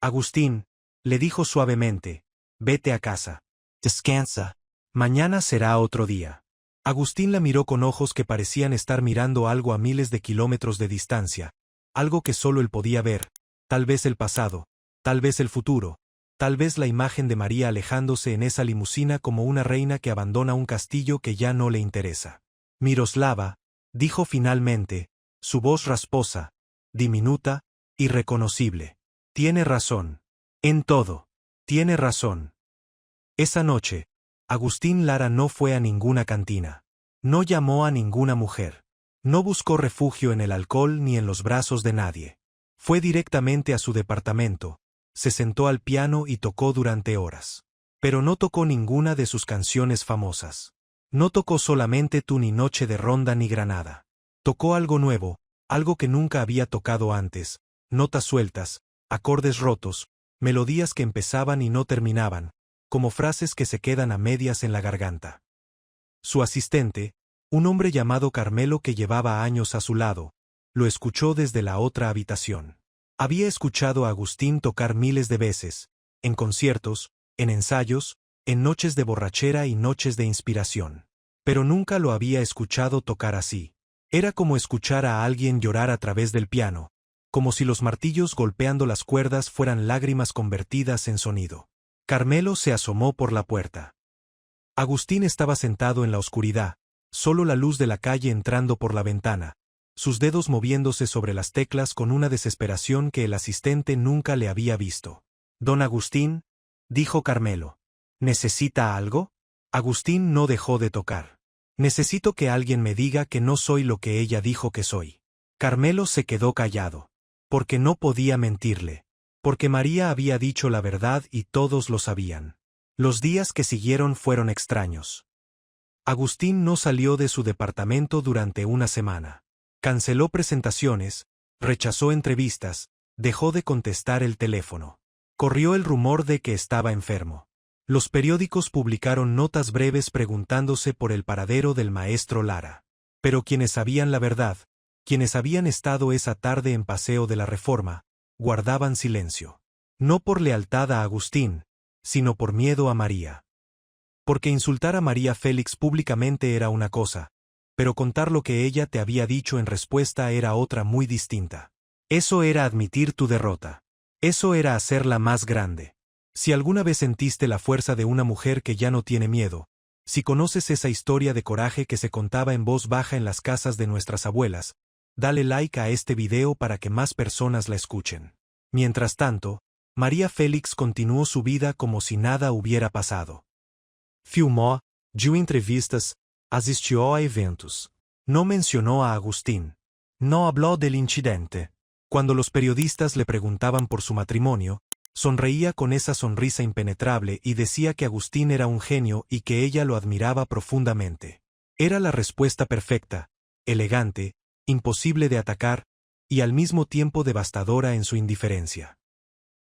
Agustín, le dijo suavemente, vete a casa. Descansa. Mañana será otro día. Agustín la miró con ojos que parecían estar mirando algo a miles de kilómetros de distancia, algo que solo él podía ver, tal vez el pasado, tal vez el futuro, tal vez la imagen de María alejándose en esa limusina como una reina que abandona un castillo que ya no le interesa. Miroslava, dijo finalmente, su voz rasposa, diminuta, irreconocible. Tiene razón. En todo. Tiene razón. Esa noche, Agustín Lara no fue a ninguna cantina. No llamó a ninguna mujer. No buscó refugio en el alcohol ni en los brazos de nadie. Fue directamente a su departamento, se sentó al piano y tocó durante horas. Pero no tocó ninguna de sus canciones famosas. No tocó solamente Tú ni Noche de Ronda ni Granada. Tocó algo nuevo, algo que nunca había tocado antes, notas sueltas, acordes rotos, melodías que empezaban y no terminaban, como frases que se quedan a medias en la garganta. Su asistente, un hombre llamado Carmelo que llevaba años a su lado, lo escuchó desde la otra habitación. Había escuchado a Agustín tocar miles de veces, en conciertos, en ensayos, en noches de borrachera y noches de inspiración. Pero nunca lo había escuchado tocar así. Era como escuchar a alguien llorar a través del piano, como si los martillos golpeando las cuerdas fueran lágrimas convertidas en sonido. Carmelo se asomó por la puerta. Agustín estaba sentado en la oscuridad, solo la luz de la calle entrando por la ventana, sus dedos moviéndose sobre las teclas con una desesperación que el asistente nunca le había visto. «Don Agustín», dijo Carmelo. «¿Necesita algo?» Agustín no dejó de tocar. «Necesito que alguien me diga que no soy lo que ella dijo que soy». Carmelo se quedó callado. Porque no podía mentirle. Porque María había dicho la verdad y todos lo sabían. Los días que siguieron fueron extraños. Agustín no salió de su departamento durante una semana. Canceló presentaciones, rechazó entrevistas, dejó de contestar el teléfono. Corrió el rumor de que estaba enfermo. Los periódicos publicaron notas breves preguntándose por el paradero del maestro Lara. Pero quienes sabían la verdad, quienes habían estado esa tarde en Paseo de la Reforma, guardaban silencio. No por lealtad a Agustín, sino por miedo a María. Porque insultar a María Félix públicamente era una cosa, pero contar lo que ella te había dicho en respuesta era otra muy distinta. Eso era admitir tu derrota. Eso era hacerla más grande. Si alguna vez sentiste la fuerza de una mujer que ya no tiene miedo, si conoces esa historia de coraje que se contaba en voz baja en las casas de nuestras abuelas, dale like a este video para que más personas la escuchen. Mientras tanto, María Félix continuó su vida como si nada hubiera pasado. Filmó, dio entrevistas, asistió a eventos. No mencionó a Agustín. No habló del incidente. Cuando los periodistas le preguntaban por su matrimonio, sonreía con esa sonrisa impenetrable y decía que Agustín era un genio y que ella lo admiraba profundamente. Era la respuesta perfecta, elegante, imposible de atacar, y al mismo tiempo devastadora en su indiferencia.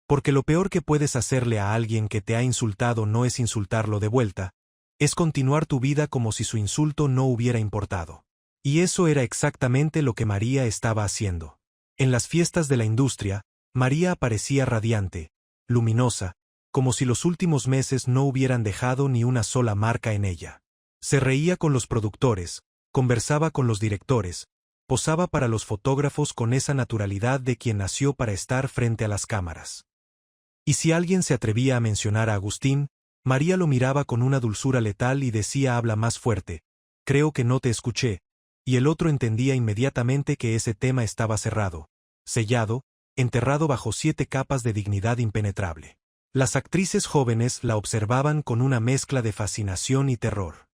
Porque lo peor que puedes hacerle a alguien que te ha insultado no es insultarlo de vuelta, es continuar tu vida como si su insulto no hubiera importado. Y eso era exactamente lo que María estaba haciendo. En las fiestas de la industria, María aparecía radiante, luminosa, como si los últimos meses no hubieran dejado ni una sola marca en ella. Se reía con los productores, conversaba con los directores, posaba para los fotógrafos con esa naturalidad de quien nació para estar frente a las cámaras. Y si alguien se atrevía a mencionar a Agustín, María lo miraba con una dulzura letal y decía habla más fuerte, creo que no te escuché, y el otro entendía inmediatamente que ese tema estaba cerrado, sellado, enterrado bajo 7 capas de dignidad impenetrable. Las actrices jóvenes la observaban con una mezcla de fascinación y terror.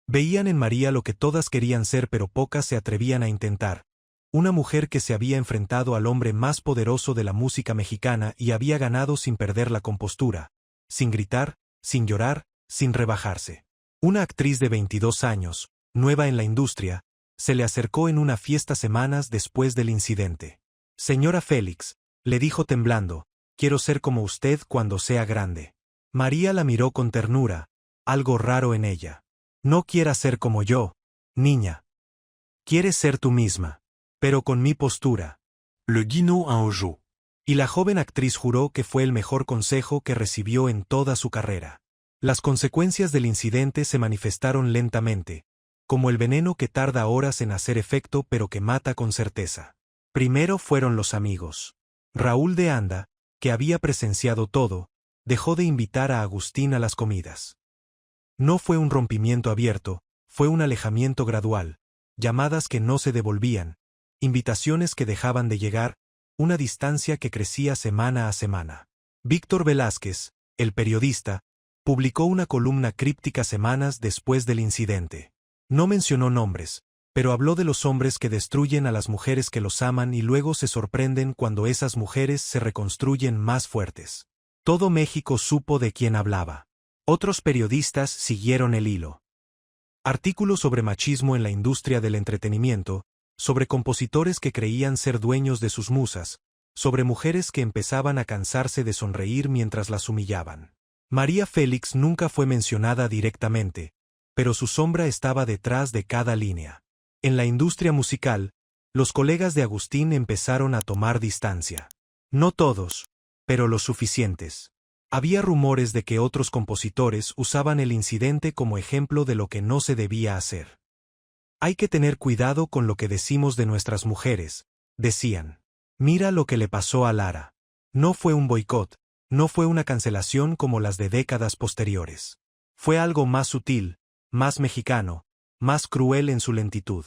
Veían en María lo que todas querían ser pero pocas se atrevían a intentar, una mujer que se había enfrentado al hombre más poderoso de la música mexicana y había ganado sin perder la compostura, sin gritar, sin llorar, sin rebajarse. Una actriz de 22 años, nueva en la industria, se le acercó en una fiesta semanas después del incidente. «Señora Félix», le dijo temblando, «quiero ser como usted cuando sea grande». María la miró con ternura, algo raro en ella. «No quieras ser como yo, niña. Quieres ser tú misma, pero con mi postura». Le guignot un ojo. Y la joven actriz juró que fue el mejor consejo que recibió en toda su carrera. Las consecuencias del incidente se manifestaron lentamente, como el veneno que tarda horas en hacer efecto pero que mata con certeza. Primero fueron los amigos. Raúl de Anda, que había presenciado todo, dejó de invitar a Agustín a las comidas. No fue un rompimiento abierto, fue un alejamiento gradual, llamadas que no se devolvían, invitaciones que dejaban de llegar, una distancia que crecía semana a semana. Víctor Velázquez, el periodista, publicó una columna críptica semanas después del incidente. No mencionó nombres, pero habló de los hombres que destruyen a las mujeres que los aman y luego se sorprenden cuando esas mujeres se reconstruyen más fuertes. Todo México supo de quién hablaba. Otros periodistas siguieron el hilo. Artículos sobre machismo en la industria del entretenimiento, sobre compositores que creían ser dueños de sus musas, sobre mujeres que empezaban a cansarse de sonreír mientras las humillaban. María Félix nunca fue mencionada directamente, pero su sombra estaba detrás de cada línea. En la industria musical, los colegas de Agustín empezaron a tomar distancia. No todos, pero los suficientes. Había rumores de que otros compositores usaban el incidente como ejemplo de lo que no se debía hacer. Hay que tener cuidado con lo que decimos de nuestras mujeres, decían. Mira lo que le pasó a Lara. No fue un boicot, no fue una cancelación como las de décadas posteriores. Fue algo más sutil, más mexicano, más cruel en su lentitud.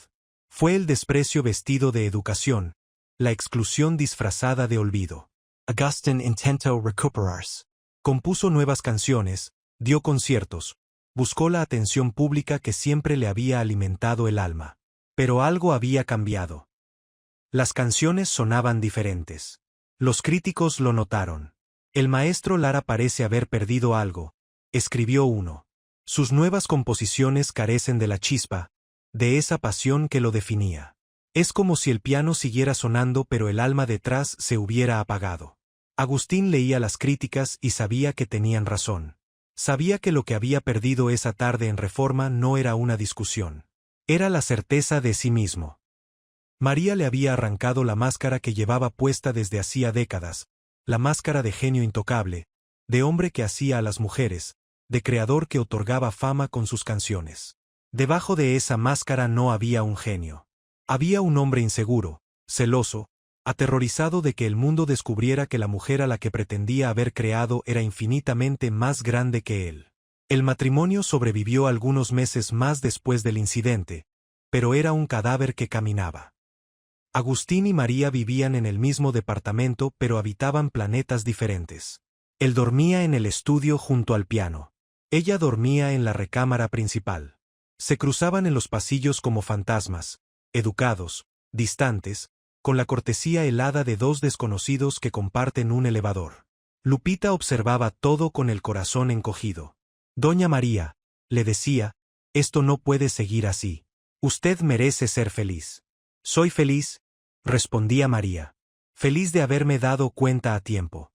Fue el desprecio vestido de educación, la exclusión disfrazada de olvido. Agustín intentó recuperarse. Compuso nuevas canciones, dio conciertos, buscó la atención pública que siempre le había alimentado el alma. Pero algo había cambiado. Las canciones sonaban diferentes. Los críticos lo notaron. El maestro Lara parece haber perdido algo, escribió uno. Sus nuevas composiciones carecen de la chispa, de esa pasión que lo definía. Es como si el piano siguiera sonando pero el alma detrás se hubiera apagado. Agustín leía las críticas y sabía que tenían razón. Sabía que lo que había perdido esa tarde en Reforma no era una discusión. Era la certeza de sí mismo. María le había arrancado la máscara que llevaba puesta desde hacía décadas, la máscara de genio intocable, de hombre que hacía a las mujeres, de creador que otorgaba fama con sus canciones. Debajo de esa máscara no había un genio. Había un hombre inseguro, celoso, aterrorizado de que el mundo descubriera que la mujer a la que pretendía haber creado era infinitamente más grande que él. El matrimonio sobrevivió algunos meses más después del incidente, pero era un cadáver que caminaba. Agustín y María vivían en el mismo departamento pero habitaban planetas diferentes. Él dormía en el estudio junto al piano. Ella dormía en la recámara principal. Se cruzaban en los pasillos como fantasmas, educados, distantes, con la cortesía helada de dos desconocidos que comparten un elevador. Lupita observaba todo con el corazón encogido. Doña María, le decía, esto no puede seguir así. Usted merece ser feliz. Soy feliz, respondía María. Feliz de haberme dado cuenta a tiempo.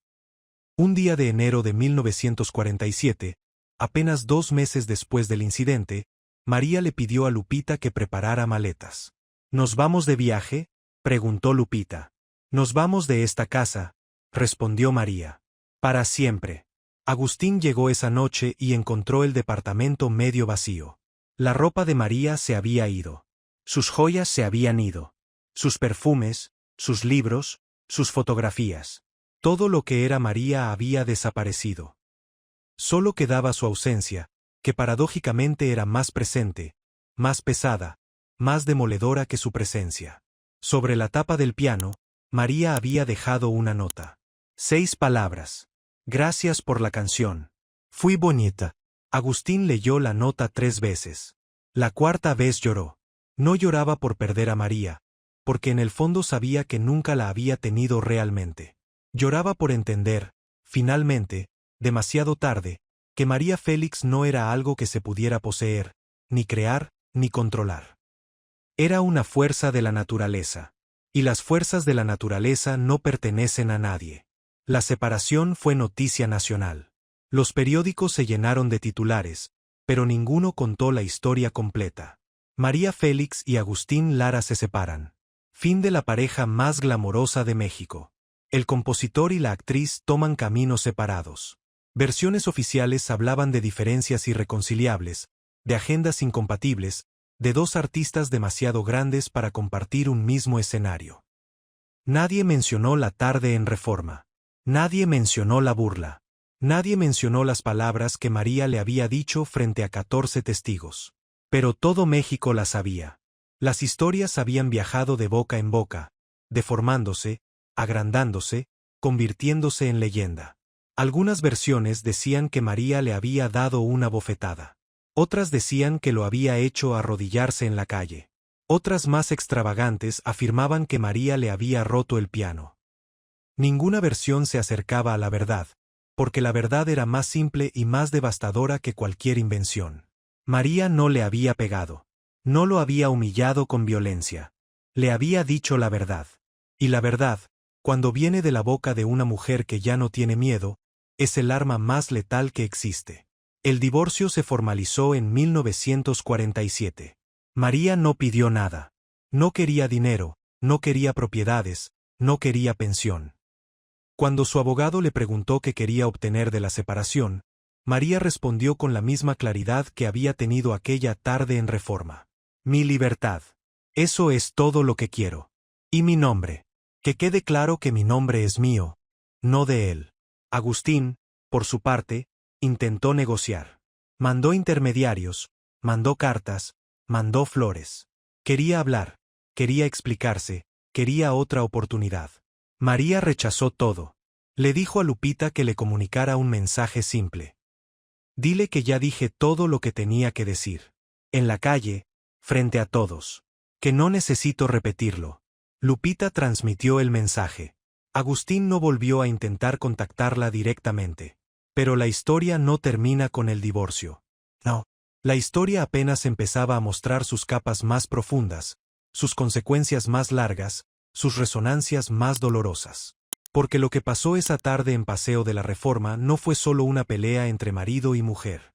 Un día de enero de 1947, apenas 2 meses después del incidente, María le pidió a Lupita que preparara maletas. ¿Nos vamos de viaje?, preguntó Lupita. Nos vamos de esta casa, respondió María. Para siempre. Agustín llegó esa noche y encontró el departamento medio vacío. La ropa de María se había ido. Sus joyas se habían ido. Sus perfumes, sus libros, sus fotografías. Todo lo que era María había desaparecido. Solo quedaba su ausencia, que paradójicamente era más presente, más pesada, más demoledora que su presencia. Sobre la tapa del piano, María había dejado una nota. 6 palabras. Gracias por la canción. Fui bonita. Agustín leyó la nota 3 veces. La 4ª vez lloró. No lloraba por perder a María, porque en el fondo sabía que nunca la había tenido realmente. Lloraba por entender, finalmente, demasiado tarde, que María Félix no era algo que se pudiera poseer, ni crear, ni controlar. Era una fuerza de la naturaleza. Y las fuerzas de la naturaleza no pertenecen a nadie. La separación fue noticia nacional. Los periódicos se llenaron de titulares, pero ninguno contó la historia completa. María Félix y Agustín Lara se separan. Fin de la pareja más glamorosa de México. El compositor y la actriz toman caminos separados. Versiones oficiales hablaban de diferencias irreconciliables, de agendas incompatibles, de dos artistas demasiado grandes para compartir un mismo escenario. Nadie mencionó la tarde en Reforma. Nadie mencionó la burla. Nadie mencionó las palabras que María le había dicho frente a 14 testigos. Pero todo México las sabía. Las historias habían viajado de boca en boca, deformándose, agrandándose, convirtiéndose en leyenda. Algunas versiones decían que María le había dado una bofetada. Otras decían que lo había hecho arrodillarse en la calle. Otras más extravagantes afirmaban que María le había roto el piano. Ninguna versión se acercaba a la verdad, porque la verdad era más simple y más devastadora que cualquier invención. María no le había pegado. No lo había humillado con violencia. Le había dicho la verdad. Y la verdad, cuando viene de la boca de una mujer que ya no tiene miedo, es el arma más letal que existe. El divorcio se formalizó en 1947. María no pidió nada. No quería dinero, no quería propiedades, no quería pensión. Cuando su abogado le preguntó qué quería obtener de la separación, María respondió con la misma claridad que había tenido aquella tarde en Reforma. Mi libertad. Eso es todo lo que quiero. Y mi nombre. Que quede claro que mi nombre es mío, no de él. Agustín, por su parte, intentó negociar. Mandó intermediarios, mandó cartas, mandó flores. Quería hablar, quería explicarse, quería otra oportunidad. María rechazó todo. Le dijo a Lupita que le comunicara un mensaje simple. Dile que ya dije todo lo que tenía que decir. En la calle, frente a todos. Que no necesito repetirlo. Lupita transmitió el mensaje. Agustín no volvió a intentar contactarla directamente. Pero la historia no termina con el divorcio. No. La historia apenas empezaba a mostrar sus capas más profundas, sus consecuencias más largas, sus resonancias más dolorosas. Porque lo que pasó esa tarde en Paseo de la Reforma no fue solo una pelea entre marido y mujer.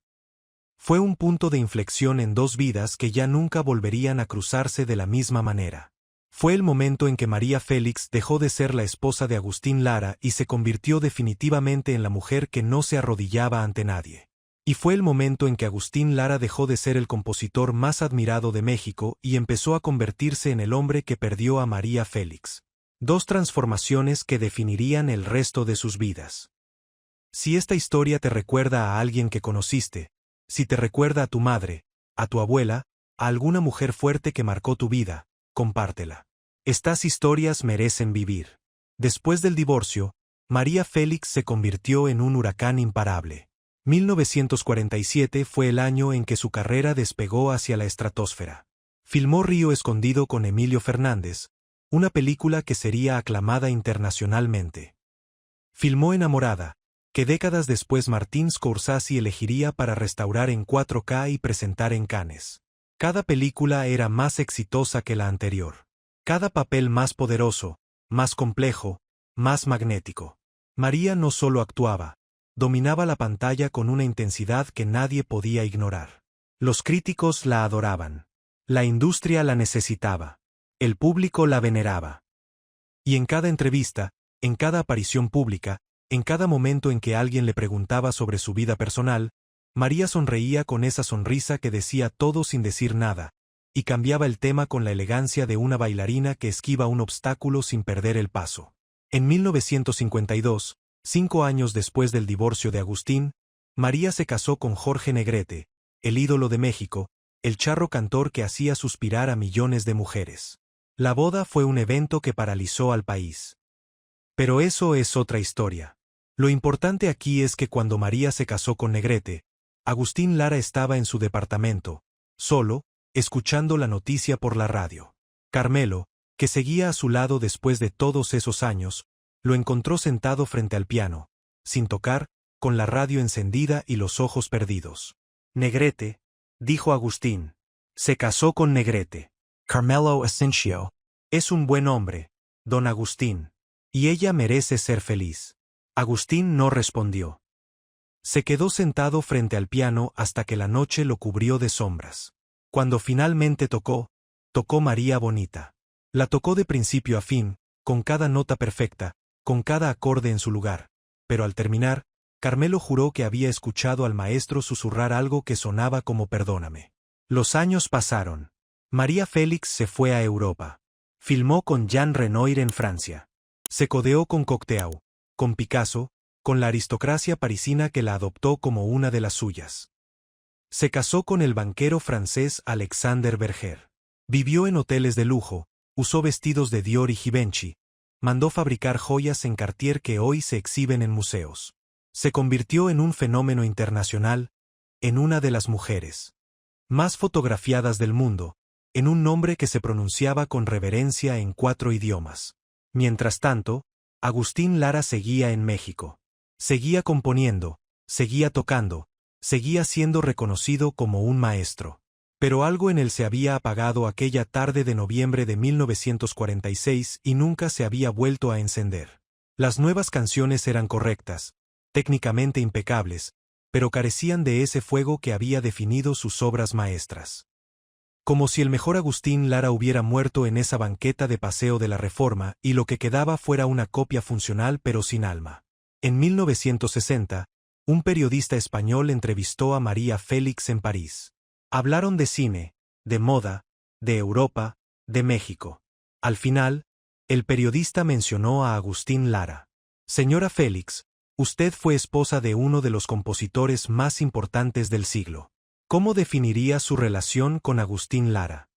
Fue un punto de inflexión en dos vidas que ya nunca volverían a cruzarse de la misma manera. Fue el momento en que María Félix dejó de ser la esposa de Agustín Lara y se convirtió definitivamente en la mujer que no se arrodillaba ante nadie. Y fue el momento en que Agustín Lara dejó de ser el compositor más admirado de México y empezó a convertirse en el hombre que perdió a María Félix. Dos transformaciones que definirían el resto de sus vidas. Si esta historia te recuerda a alguien que conociste, si te recuerda a tu madre, a tu abuela, a alguna mujer fuerte que marcó tu vida, compártela. Estas historias merecen vivir. Después del divorcio, María Félix se convirtió en un huracán imparable. 1947 fue el año en que su carrera despegó hacia la estratosfera. Filmó Río Escondido con Emilio Fernández, una película que sería aclamada internacionalmente. Filmó Enamorada, que décadas después Martin Scorsese elegiría para restaurar en 4K y presentar en Cannes. Cada película era más exitosa que la anterior. Cada papel más poderoso, más complejo, más magnético. María no solo actuaba, dominaba la pantalla con una intensidad que nadie podía ignorar. Los críticos la adoraban. La industria la necesitaba. El público la veneraba. Y en cada entrevista, en cada aparición pública, en cada momento en que alguien le preguntaba sobre su vida personal, María sonreía con esa sonrisa que decía todo sin decir nada, y cambiaba el tema con la elegancia de una bailarina que esquiva un obstáculo sin perder el paso. En 1952, 5 años después del divorcio de Agustín, María se casó con Jorge Negrete, el ídolo de México, el charro cantor que hacía suspirar a millones de mujeres. La boda fue un evento que paralizó al país. Pero eso es otra historia. Lo importante aquí es que cuando María se casó con Negrete, Agustín Lara estaba en su departamento, solo, escuchando la noticia por la radio. Carmelo, que seguía a su lado después de todos esos años, lo encontró sentado frente al piano, sin tocar, con la radio encendida y los ojos perdidos. Negrete, dijo Agustín. Se casó con Negrete. Carmelo Asencio. Es un buen hombre, don Agustín. Y ella merece ser feliz. Agustín no respondió. Se quedó sentado frente al piano hasta que la noche lo cubrió de sombras. Cuando finalmente tocó María Bonita. La tocó de principio a fin, con cada nota perfecta, con cada acorde en su lugar. Pero al terminar, Carmelo juró que había escuchado al maestro susurrar algo que sonaba como perdóname. Los años pasaron. María Félix se fue a Europa. Filmó con Jean Renoir en Francia. Se codeó con Cocteau, con Picasso, con la aristocracia parisina que la adoptó como una de las suyas. Se casó con el banquero francés Alexander Berger. Vivió en hoteles de lujo, usó vestidos de Dior y Givenchy, mandó fabricar joyas en Cartier que hoy se exhiben en museos. Se convirtió en un fenómeno internacional, en una de las mujeres más fotografiadas del mundo, en un nombre que se pronunciaba con reverencia en 4 idiomas. Mientras tanto, Agustín Lara seguía en México. Seguía componiendo, seguía tocando, seguía siendo reconocido como un maestro. Pero algo en él se había apagado aquella tarde de noviembre de 1946 y nunca se había vuelto a encender. Las nuevas canciones eran correctas, técnicamente impecables, pero carecían de ese fuego que había definido sus obras maestras. Como si el mejor Agustín Lara hubiera muerto en esa banqueta de paseo de la Reforma y lo que quedaba fuera una copia funcional pero sin alma. En 1960, un periodista español entrevistó a María Félix en París. Hablaron de cine, de moda, de Europa, de México. Al final, el periodista mencionó a Agustín Lara. Señora Félix, usted fue esposa de uno de los compositores más importantes del siglo. ¿Cómo definiría su relación con Agustín Lara?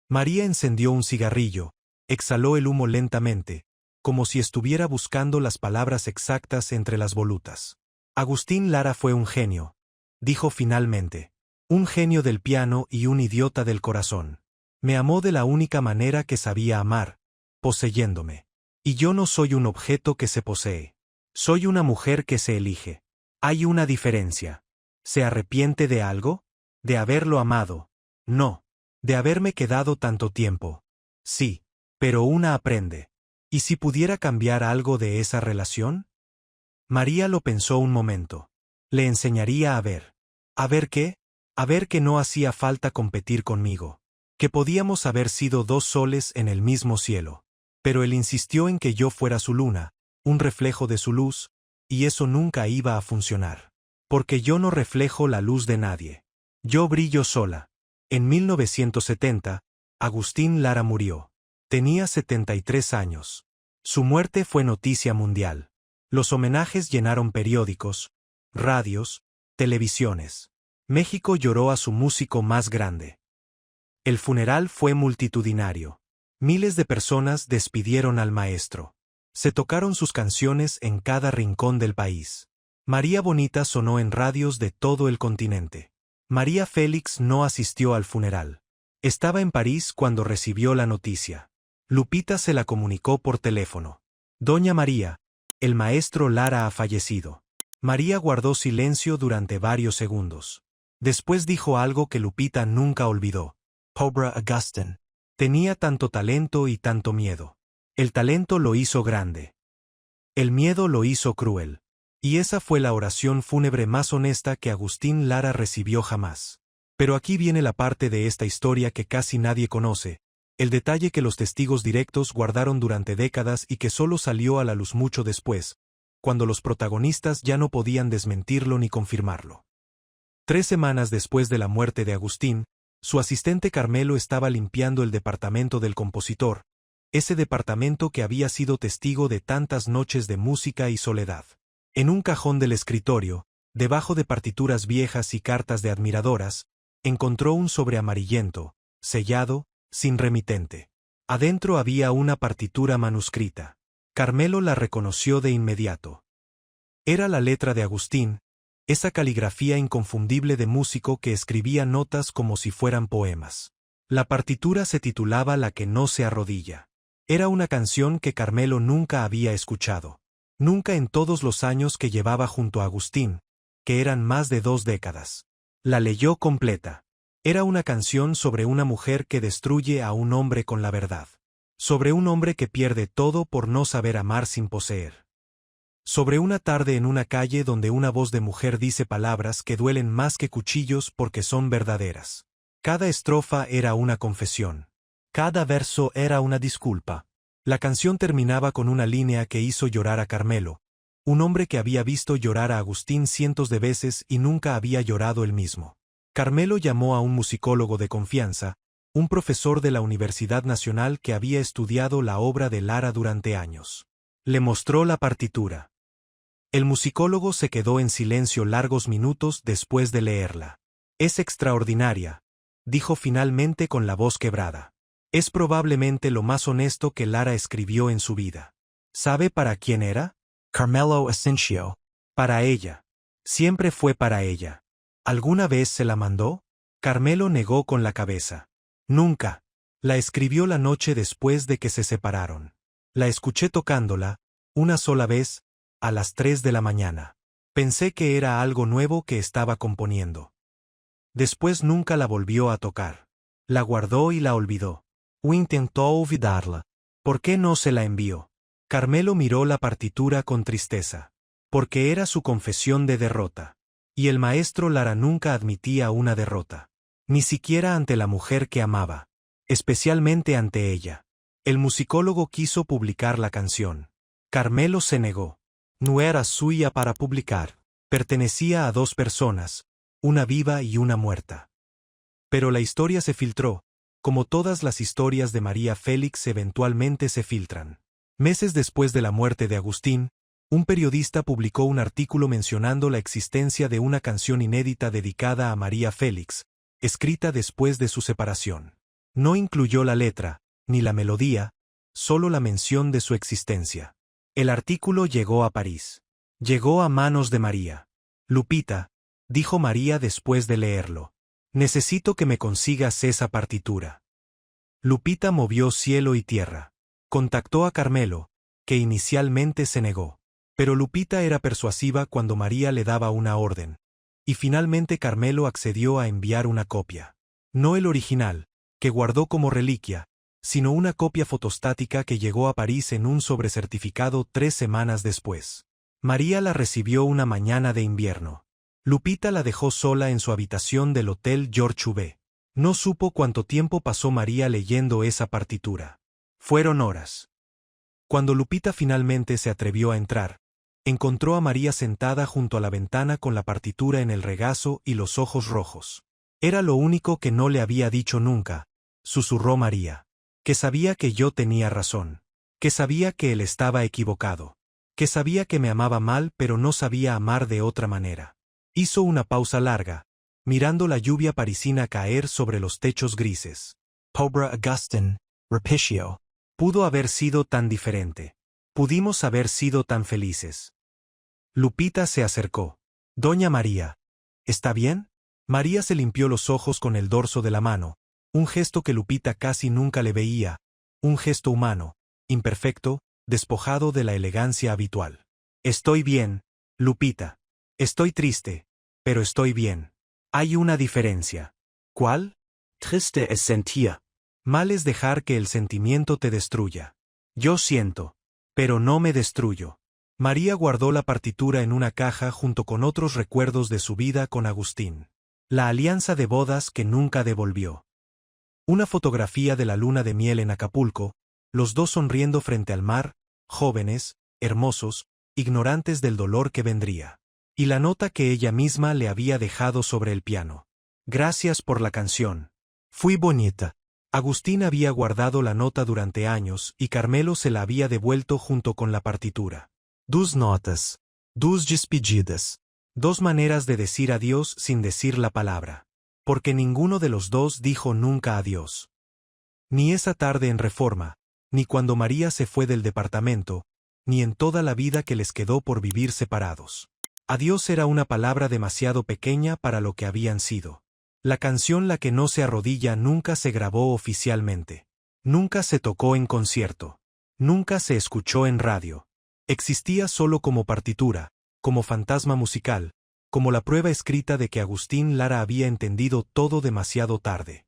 María encendió un cigarrillo, exhaló el humo lentamente, como si estuviera buscando las palabras exactas entre las volutas. Agustín Lara fue un genio, dijo finalmente. Un genio del piano y un idiota del corazón. Me amó de la única manera que sabía amar, poseyéndome. Y yo no soy un objeto que se posee. Soy una mujer que se elige. Hay una diferencia. ¿Se arrepiente de algo? ¿De haberlo amado? No. ¿De haberme quedado tanto tiempo? Sí. Pero una aprende. ¿Y si pudiera cambiar algo de esa relación? María lo pensó un momento. Le enseñaría a ver. ¿A ver qué? A ver que no hacía falta competir conmigo. Que podíamos haber sido 2 soles en el mismo cielo. Pero él insistió en que yo fuera su luna, un reflejo de su luz, y eso nunca iba a funcionar. Porque yo no reflejo la luz de nadie. Yo brillo sola. En 1970, Agustín Lara murió. Tenía 73 años. Su muerte fue noticia mundial. Los homenajes llenaron periódicos, radios, televisiones. México lloró a su músico más grande. El funeral fue multitudinario. Miles de personas despidieron al maestro. Se tocaron sus canciones en cada rincón del país. María Bonita sonó en radios de todo el continente. María Félix no asistió al funeral. Estaba en París cuando recibió la noticia. Lupita se la comunicó por teléfono. Doña María, el maestro Lara ha fallecido. María guardó silencio durante varios segundos. Después dijo algo que Lupita nunca olvidó. Pobre Agustín. Tenía tanto talento y tanto miedo. El talento lo hizo grande. El miedo lo hizo cruel. Y esa fue la oración fúnebre más honesta que Agustín Lara recibió jamás. Pero aquí viene la parte de esta historia que casi nadie conoce, el detalle que los testigos directos guardaron durante décadas y que solo salió a la luz mucho después, cuando los protagonistas ya no podían desmentirlo ni confirmarlo. 3 semanas después de la muerte de Agustín, su asistente Carmelo estaba limpiando el departamento del compositor, ese departamento que había sido testigo de tantas noches de música y soledad. En un cajón del escritorio, debajo de partituras viejas y cartas de admiradoras, encontró un sobre amarillento, sellado, sin remitente. Adentro había una partitura manuscrita. Carmelo la reconoció de inmediato. Era la letra de Agustín, esa caligrafía inconfundible de músico que escribía notas como si fueran poemas. La partitura se titulaba La que no se arrodilla. Era una canción que Carmelo nunca había escuchado. Nunca en todos los años que llevaba junto a Agustín, que eran más de 2 décadas. La leyó completa. Era una canción sobre una mujer que destruye a un hombre con la verdad. Sobre un hombre que pierde todo por no saber amar sin poseer. Sobre una tarde en una calle donde una voz de mujer dice palabras que duelen más que cuchillos porque son verdaderas. Cada estrofa era una confesión. Cada verso era una disculpa. La canción terminaba con una línea que hizo llorar a Carmelo, un hombre que había visto llorar a Agustín cientos de veces y nunca había llorado él mismo. Carmelo llamó a un musicólogo de confianza, un profesor de la Universidad Nacional que había estudiado la obra de Lara durante años. Le mostró la partitura. El musicólogo se quedó en silencio largos minutos después de leerla. «Es extraordinaria», dijo finalmente con la voz quebrada. «Es probablemente lo más honesto que Lara escribió en su vida». ¿Sabe para quién era? Carmelo Asencio. Para ella. Siempre fue para ella. ¿Alguna vez se la mandó? Carmelo negó con la cabeza. Nunca. La escribió la noche después de que se separaron. La escuché tocándola, una sola vez, a las 3 de la mañana. Pensé que era algo nuevo que estaba componiendo. Después nunca la volvió a tocar. La guardó y la olvidó. O intentó olvidarla. ¿Por qué no se la envió? Carmelo miró la partitura con tristeza. Porque era su confesión de derrota. Y el maestro Lara nunca admitía una derrota. Ni siquiera ante la mujer que amaba. Especialmente ante ella. El musicólogo quiso publicar la canción. Carmelo se negó. No era suya para publicar. Pertenecía a 2 personas, una viva y una muerta. Pero la historia se filtró, como todas las historias de María Félix eventualmente se filtran. Meses después de la muerte de Agustín, un periodista publicó un artículo mencionando la existencia de una canción inédita dedicada a María Félix, escrita después de su separación. No incluyó la letra, ni la melodía, solo la mención de su existencia. El artículo llegó a París. Llegó a manos de María. «Lupita», dijo María después de leerlo, «necesito que me consigas esa partitura». Lupita movió cielo y tierra. Contactó a Carmelo, que inicialmente se negó. Pero Lupita era persuasiva cuando María le daba una orden. Y finalmente Carmelo accedió a enviar una copia. No el original, que guardó como reliquia, sino una copia fotostática que llegó a París en un sobrecertificado 3 semanas después. María la recibió una mañana de invierno. Lupita la dejó sola en su habitación del Hotel George V. No supo cuánto tiempo pasó María leyendo esa partitura. Fueron horas. Cuando Lupita finalmente se atrevió a entrar, encontró a María sentada junto a la ventana con la partitura en el regazo y los ojos rojos. Era lo único que no le había dicho nunca, susurró María. Que sabía que yo tenía razón. Que sabía que él estaba equivocado. Que sabía que me amaba mal pero no sabía amar de otra manera. Hizo una pausa larga, mirando la lluvia parisina caer sobre los techos grises. Pobre Agustín, Repicio. Pudo haber sido tan diferente. Pudimos haber sido tan felices. Lupita se acercó. «Doña María, ¿está bien?» María se limpió los ojos con el dorso de la mano, un gesto que Lupita casi nunca le veía, un gesto humano, imperfecto, despojado de la elegancia habitual. «Estoy bien, Lupita. Estoy triste, pero estoy bien. Hay una diferencia». «¿Cuál?» Triste es sentir. Mal es dejar que el sentimiento te destruya. Yo siento, pero no me destruyo. María guardó la partitura en una caja junto con otros recuerdos de su vida con Agustín. La alianza de bodas que nunca devolvió. Una fotografía de la luna de miel en Acapulco, los dos sonriendo frente al mar, jóvenes, hermosos, ignorantes del dolor que vendría. Y la nota que ella misma le había dejado sobre el piano. «Gracias por la canción. Fui bonita». Agustín había guardado la nota durante años y Carmelo se la había devuelto junto con la partitura. 2 notas. 2 despedidas. 2 maneras de decir adiós sin decir la palabra. Porque ninguno de los dos dijo nunca adiós. Ni esa tarde en Reforma, ni cuando María se fue del departamento, ni en toda la vida que les quedó por vivir separados. Adiós era una palabra demasiado pequeña para lo que habían sido. La canción La que no se arrodilla nunca se grabó oficialmente. Nunca se tocó en concierto. Nunca se escuchó en radio. Existía solo como partitura, como fantasma musical, como la prueba escrita de que Agustín Lara había entendido todo demasiado tarde.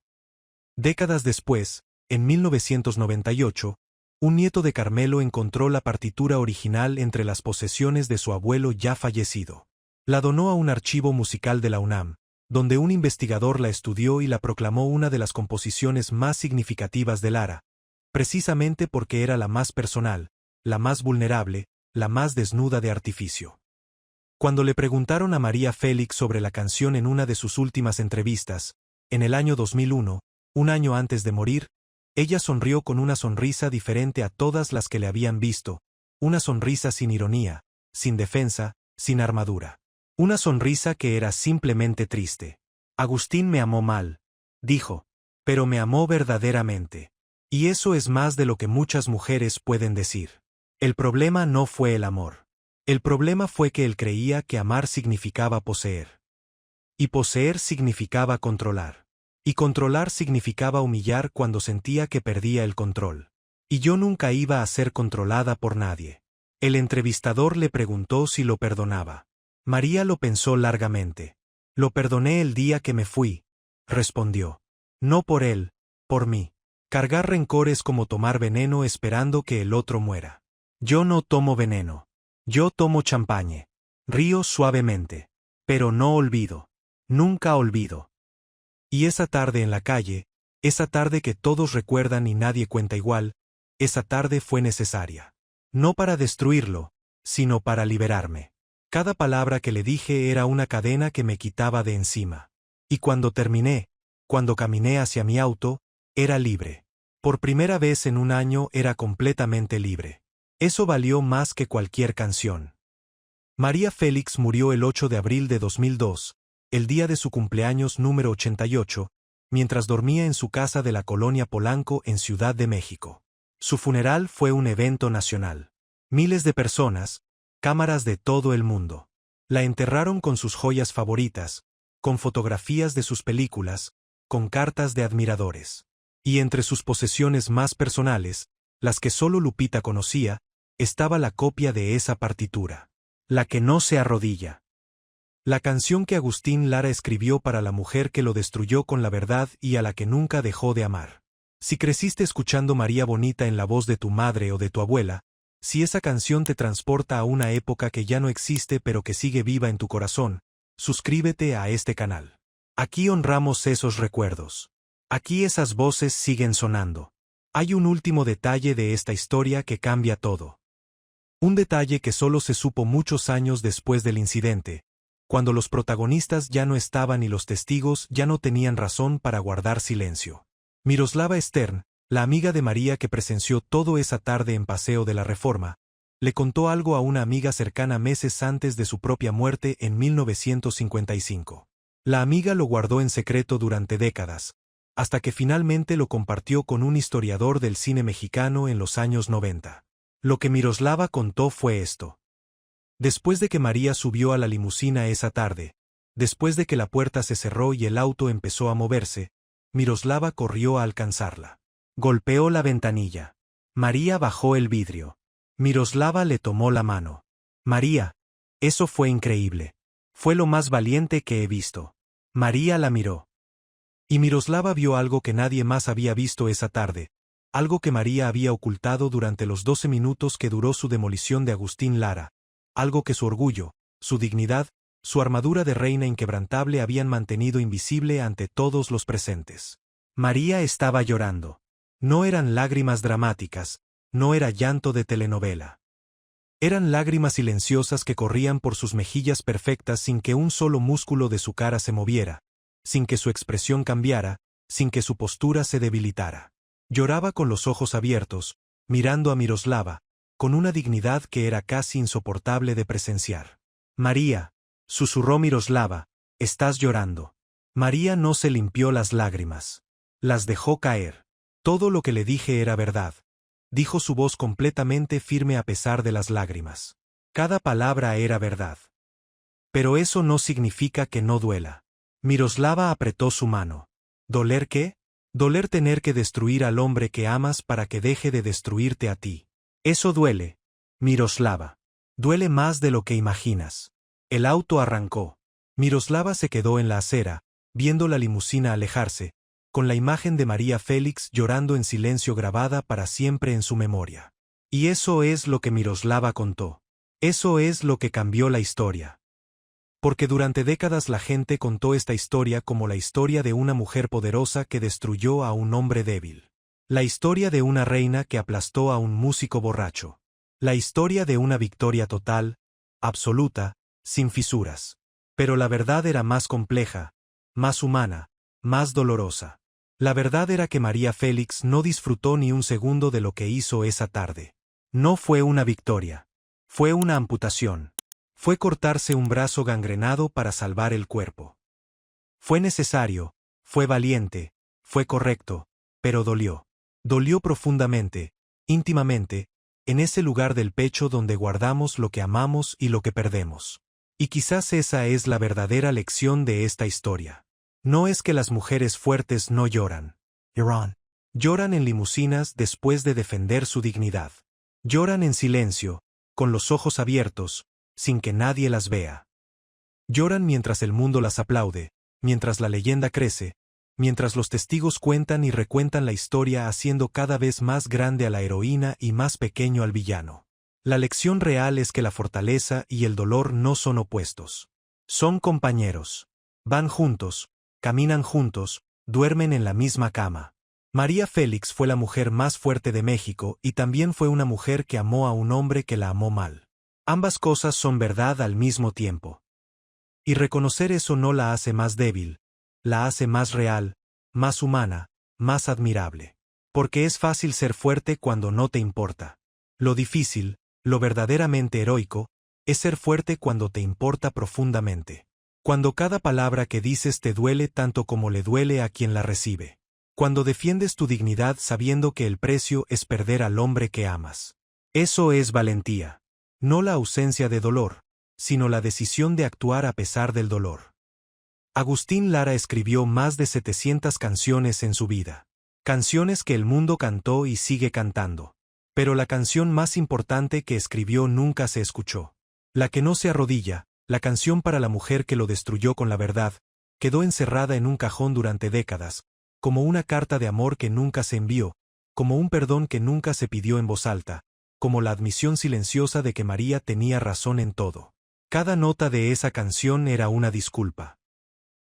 Décadas después, en 1998, un nieto de Carmelo encontró la partitura original entre las posesiones de su abuelo ya fallecido. La donó a un archivo musical de la UNAM, donde un investigador la estudió y la proclamó una de las composiciones más significativas de Lara, precisamente porque era la más personal, la más vulnerable, la más desnuda de artificio. Cuando le preguntaron a María Félix sobre la canción en una de sus últimas entrevistas, en el año 2001, Un año antes de morir, ella sonrió con una sonrisa diferente a todas las que le habían visto, una sonrisa sin ironía, sin defensa, sin armadura. Una sonrisa que era simplemente triste. Agustín me amó mal, dijo, pero me amó verdaderamente. Y eso es más de lo que muchas mujeres pueden decir. El problema no fue el amor. El problema fue que él creía que amar significaba poseer. Y poseer significaba controlar. Y controlar significaba humillar cuando sentía que perdía el control. Y yo nunca iba a ser controlada por nadie. El entrevistador le preguntó si lo perdonaba. María lo pensó largamente. Lo perdoné el día que me fui, respondió. No por él, por mí. Cargar rencor es como tomar veneno esperando que el otro muera. Yo no tomo veneno. Yo tomo champaña. Río suavemente. Pero no olvido. Nunca olvido. Y esa tarde en la calle, esa tarde que todos recuerdan y nadie cuenta igual, esa tarde fue necesaria. No para destruirlo, sino para liberarme. Cada palabra que le dije era una cadena que me quitaba de encima. Y cuando terminé, cuando caminé hacia mi auto, era libre. Por primera vez en un año era completamente libre. Eso valió más que cualquier canción. María Félix murió el 8 de abril de 2002, el día de su cumpleaños número 88, mientras dormía en su casa de la colonia Polanco en Ciudad de México. Su funeral fue un evento nacional. Miles de personas, cámaras de todo el mundo. La enterraron con sus joyas favoritas, con fotografías de sus películas, con cartas de admiradores. Y entre sus posesiones más personales, las que solo Lupita conocía, estaba la copia de esa partitura. La que no se arrodilla. La canción que Agustín Lara escribió para la mujer que lo destruyó con la verdad y a la que nunca dejó de amar. Si creciste escuchando María Bonita en la voz de tu madre o de tu abuela, si esa canción te transporta a una época que ya no existe pero que sigue viva en tu corazón, suscríbete a este canal. Aquí honramos esos recuerdos. Aquí esas voces siguen sonando. Hay un último detalle de esta historia que cambia todo. Un detalle que solo se supo muchos años después del incidente, cuando los protagonistas ya no estaban y los testigos ya no tenían razón para guardar silencio. Miroslava Stern, la amiga de María que presenció todo esa tarde en Paseo de la Reforma, le contó algo a una amiga cercana meses antes de su propia muerte en 1955. La amiga lo guardó en secreto durante décadas, hasta que finalmente lo compartió con un historiador del cine mexicano en los años 90. Lo que Miroslava contó fue esto. Después de que María subió a la limusina esa tarde, después de que la puerta se cerró y el auto empezó a moverse, Miroslava corrió a alcanzarla. Golpeó la ventanilla. María bajó el vidrio. Miroslava le tomó la mano. María, eso fue increíble. Fue lo más valiente que he visto. María la miró. Y Miroslava vio algo que nadie más había visto esa tarde, algo que María había ocultado durante los 12 minutos que duró su demolición de Agustín Lara, algo que su orgullo, su dignidad, su armadura de reina inquebrantable habían mantenido invisible ante todos los presentes. María estaba llorando. No eran lágrimas dramáticas, no era llanto de telenovela. Eran lágrimas silenciosas que corrían por sus mejillas perfectas sin que un solo músculo de su cara se moviera, sin que su expresión cambiara, sin que su postura se debilitara. Lloraba con los ojos abiertos, mirando a Miroslava, con una dignidad que era casi insoportable de presenciar. María, susurró Miroslava, estás llorando. María no se limpió las lágrimas. Las dejó caer. Todo lo que le dije era verdad, dijo su voz completamente firme a pesar de las lágrimas. Cada palabra era verdad. Pero eso no significa que no duela. Miroslava apretó su mano. ¿Doler qué? Doler tener que destruir al hombre que amas para que deje de destruirte a ti. Eso duele, Miroslava. Duele más de lo que imaginas. El auto arrancó. Miroslava se quedó en la acera, viendo la limusina alejarse, con la imagen de María Félix llorando en silencio grabada para siempre en su memoria. Y eso es lo que Miroslava contó. Eso es lo que cambió la historia. Porque durante décadas la gente contó esta historia como la historia de una mujer poderosa que destruyó a un hombre débil. La historia de una reina que aplastó a un músico borracho. La historia de una victoria total, absoluta, sin fisuras. Pero la verdad era más compleja, más humana, más dolorosa. La verdad era que María Félix no disfrutó ni un segundo de lo que hizo esa tarde. No fue una victoria. Fue una amputación. Fue cortarse un brazo gangrenado para salvar el cuerpo. Fue necesario, fue valiente, fue correcto, pero dolió. Dolió profundamente, íntimamente, en ese lugar del pecho donde guardamos lo que amamos y lo que perdemos. Y quizás esa es la verdadera lección de esta historia. No es que las mujeres fuertes no lloran. Lloran en limusinas después de defender su dignidad. Lloran en silencio, con los ojos abiertos, sin que nadie las vea. Lloran mientras el mundo las aplaude, mientras la leyenda crece, mientras los testigos cuentan y recuentan la historia haciendo cada vez más grande a la heroína y más pequeño al villano. La lección real es que la fortaleza y el dolor no son opuestos. Son compañeros. Van juntos, caminan juntos, duermen en la misma cama. María Félix fue la mujer más fuerte de México y también fue una mujer que amó a un hombre que la amó mal. Ambas cosas son verdad al mismo tiempo. Y reconocer eso no la hace más débil, la hace más real, más humana, más admirable. Porque es fácil ser fuerte cuando no te importa. Lo difícil, lo verdaderamente heroico, es ser fuerte cuando te importa profundamente. Cuando cada palabra que dices te duele tanto como le duele a quien la recibe. Cuando defiendes tu dignidad sabiendo que el precio es perder al hombre que amas. Eso es valentía. No la ausencia de dolor, sino la decisión de actuar a pesar del dolor. Agustín Lara escribió más de 700 canciones en su vida. Canciones que el mundo cantó y sigue cantando. Pero la canción más importante que escribió nunca se escuchó. La que no se arrodilla, la canción para la mujer que lo destruyó con la verdad, quedó encerrada en un cajón durante décadas, como una carta de amor que nunca se envió, como un perdón que nunca se pidió en voz alta, como la admisión silenciosa de que María tenía razón en todo. Cada nota de esa canción era una disculpa.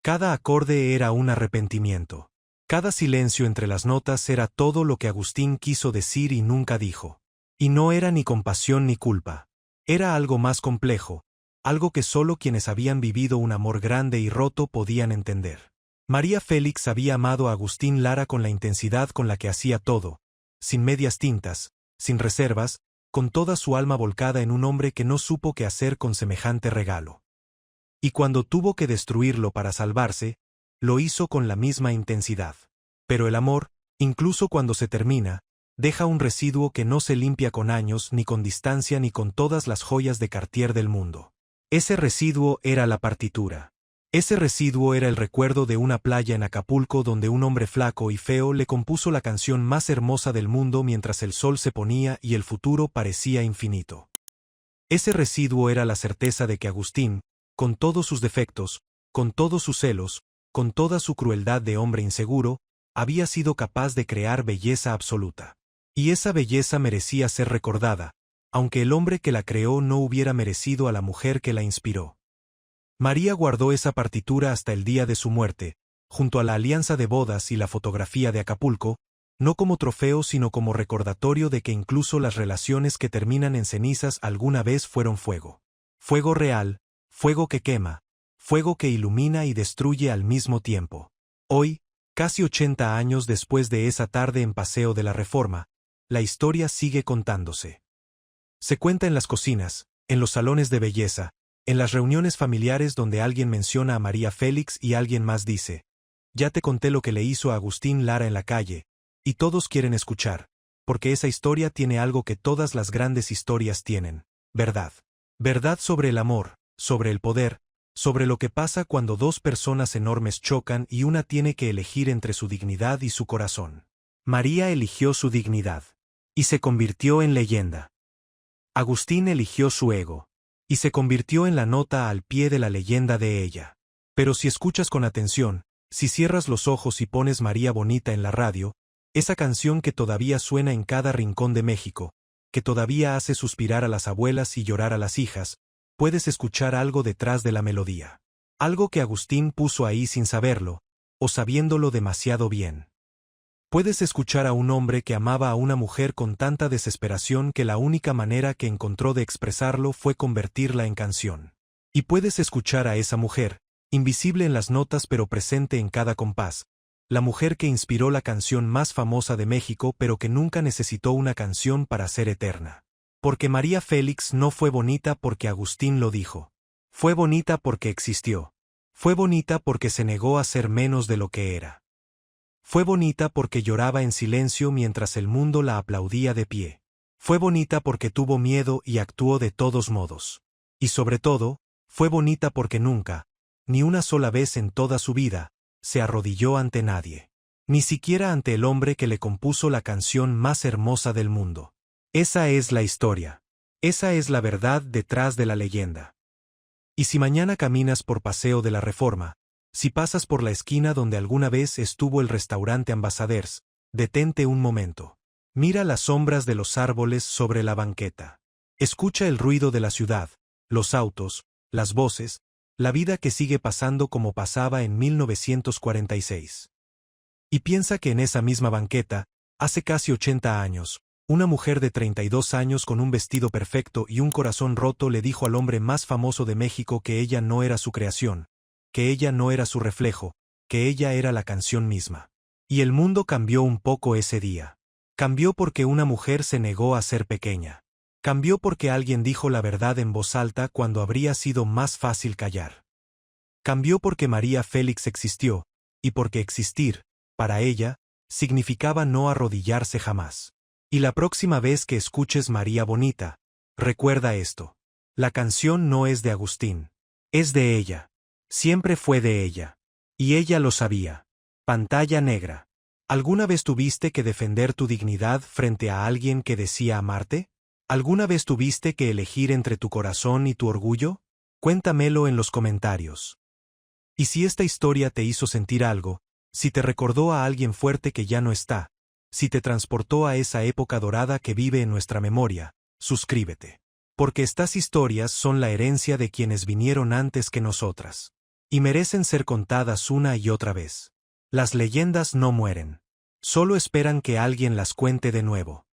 Cada acorde era un arrepentimiento. Cada silencio entre las notas era todo lo que Agustín quiso decir y nunca dijo. Y no era ni compasión ni culpa. Era algo más complejo, algo que solo quienes habían vivido un amor grande y roto podían entender. María Félix había amado a Agustín Lara con la intensidad con la que hacía todo, sin medias tintas, sin reservas, con toda su alma volcada en un hombre que no supo qué hacer con semejante regalo. Y cuando tuvo que destruirlo para salvarse, lo hizo con la misma intensidad. Pero el amor, incluso cuando se termina, deja un residuo que no se limpia con años ni con distancia ni con todas las joyas de Cartier del mundo. Ese residuo era la partitura. Ese residuo era el recuerdo de una playa en Acapulco donde un hombre flaco y feo le compuso la canción más hermosa del mundo mientras el sol se ponía y el futuro parecía infinito. Ese residuo era la certeza de que Agustín, con todos sus defectos, con todos sus celos, con toda su crueldad de hombre inseguro, había sido capaz de crear belleza absoluta. Y esa belleza merecía ser recordada, aunque el hombre que la creó no hubiera merecido a la mujer que la inspiró. María guardó esa partitura hasta el día de su muerte, junto a la alianza de bodas y la fotografía de Acapulco, no como trofeo sino como recordatorio de que incluso las relaciones que terminan en cenizas alguna vez fueron fuego. Fuego real, fuego que quema, fuego que ilumina y destruye al mismo tiempo. Hoy, casi 80 años después de esa tarde en Paseo de la Reforma, la historia sigue contándose. Se cuenta en las cocinas, en los salones de belleza, en las reuniones familiares donde alguien menciona a María Félix y alguien más dice, ya te conté lo que le hizo a Agustín Lara en la calle, y todos quieren escuchar, porque esa historia tiene algo que todas las grandes historias tienen, verdad. Verdad sobre el amor, sobre el poder, sobre lo que pasa cuando dos personas enormes chocan y una tiene que elegir entre su dignidad y su corazón. María eligió su dignidad, y se convirtió en leyenda. Agustín eligió su ego, y se convirtió en la nota al pie de la leyenda de ella. Pero si escuchas con atención, si cierras los ojos y pones María Bonita en la radio, esa canción que todavía suena en cada rincón de México, que todavía hace suspirar a las abuelas y llorar a las hijas, puedes escuchar algo detrás de la melodía. Algo que Agustín puso ahí sin saberlo, o sabiéndolo demasiado bien. Puedes escuchar a un hombre que amaba a una mujer con tanta desesperación que la única manera que encontró de expresarlo fue convertirla en canción. Y puedes escuchar a esa mujer, invisible en las notas pero presente en cada compás, la mujer que inspiró la canción más famosa de México pero que nunca necesitó una canción para ser eterna. Porque María Félix no fue bonita porque Agustín lo dijo. Fue bonita porque existió. Fue bonita porque se negó a ser menos de lo que era. Fue bonita porque lloraba en silencio mientras el mundo la aplaudía de pie. Fue bonita porque tuvo miedo y actuó de todos modos. Y sobre todo, fue bonita porque nunca, ni una sola vez en toda su vida, se arrodilló ante nadie. Ni siquiera ante el hombre que le compuso la canción más hermosa del mundo. Esa es la historia. Esa es la verdad detrás de la leyenda. Y si mañana caminas por Paseo de la Reforma, si pasas por la esquina donde alguna vez estuvo el restaurante Ambassadors, detente un momento. Mira las sombras de los árboles sobre la banqueta. Escucha el ruido de la ciudad, los autos, las voces, la vida que sigue pasando como pasaba en 1946. Y piensa que en esa misma banqueta, hace casi 80 años, una mujer de 32 años con un vestido perfecto y un corazón roto le dijo al hombre más famoso de México que ella no era su creación, que ella no era su reflejo, que ella era la canción misma. Y el mundo cambió un poco ese día. Cambió porque una mujer se negó a ser pequeña. Cambió porque alguien dijo la verdad en voz alta cuando habría sido más fácil callar. Cambió porque María Félix existió, y porque existir, para ella, significaba no arrodillarse jamás. Y la próxima vez que escuches María Bonita, recuerda esto. La canción no es de Agustín. Es de ella. Siempre fue de ella. Y ella lo sabía. Pantalla negra. ¿Alguna vez tuviste que defender tu dignidad frente a alguien que decía amarte? ¿Alguna vez tuviste que elegir entre tu corazón y tu orgullo? Cuéntamelo en los comentarios. Y si esta historia te hizo sentir algo, si te recordó a alguien fuerte que ya no está, si te transportó a esa época dorada que vive en nuestra memoria, suscríbete. Porque estas historias son la herencia de quienes vinieron antes que nosotras. Y merecen ser contadas una y otra vez. Las leyendas no mueren. Solo esperan que alguien las cuente de nuevo.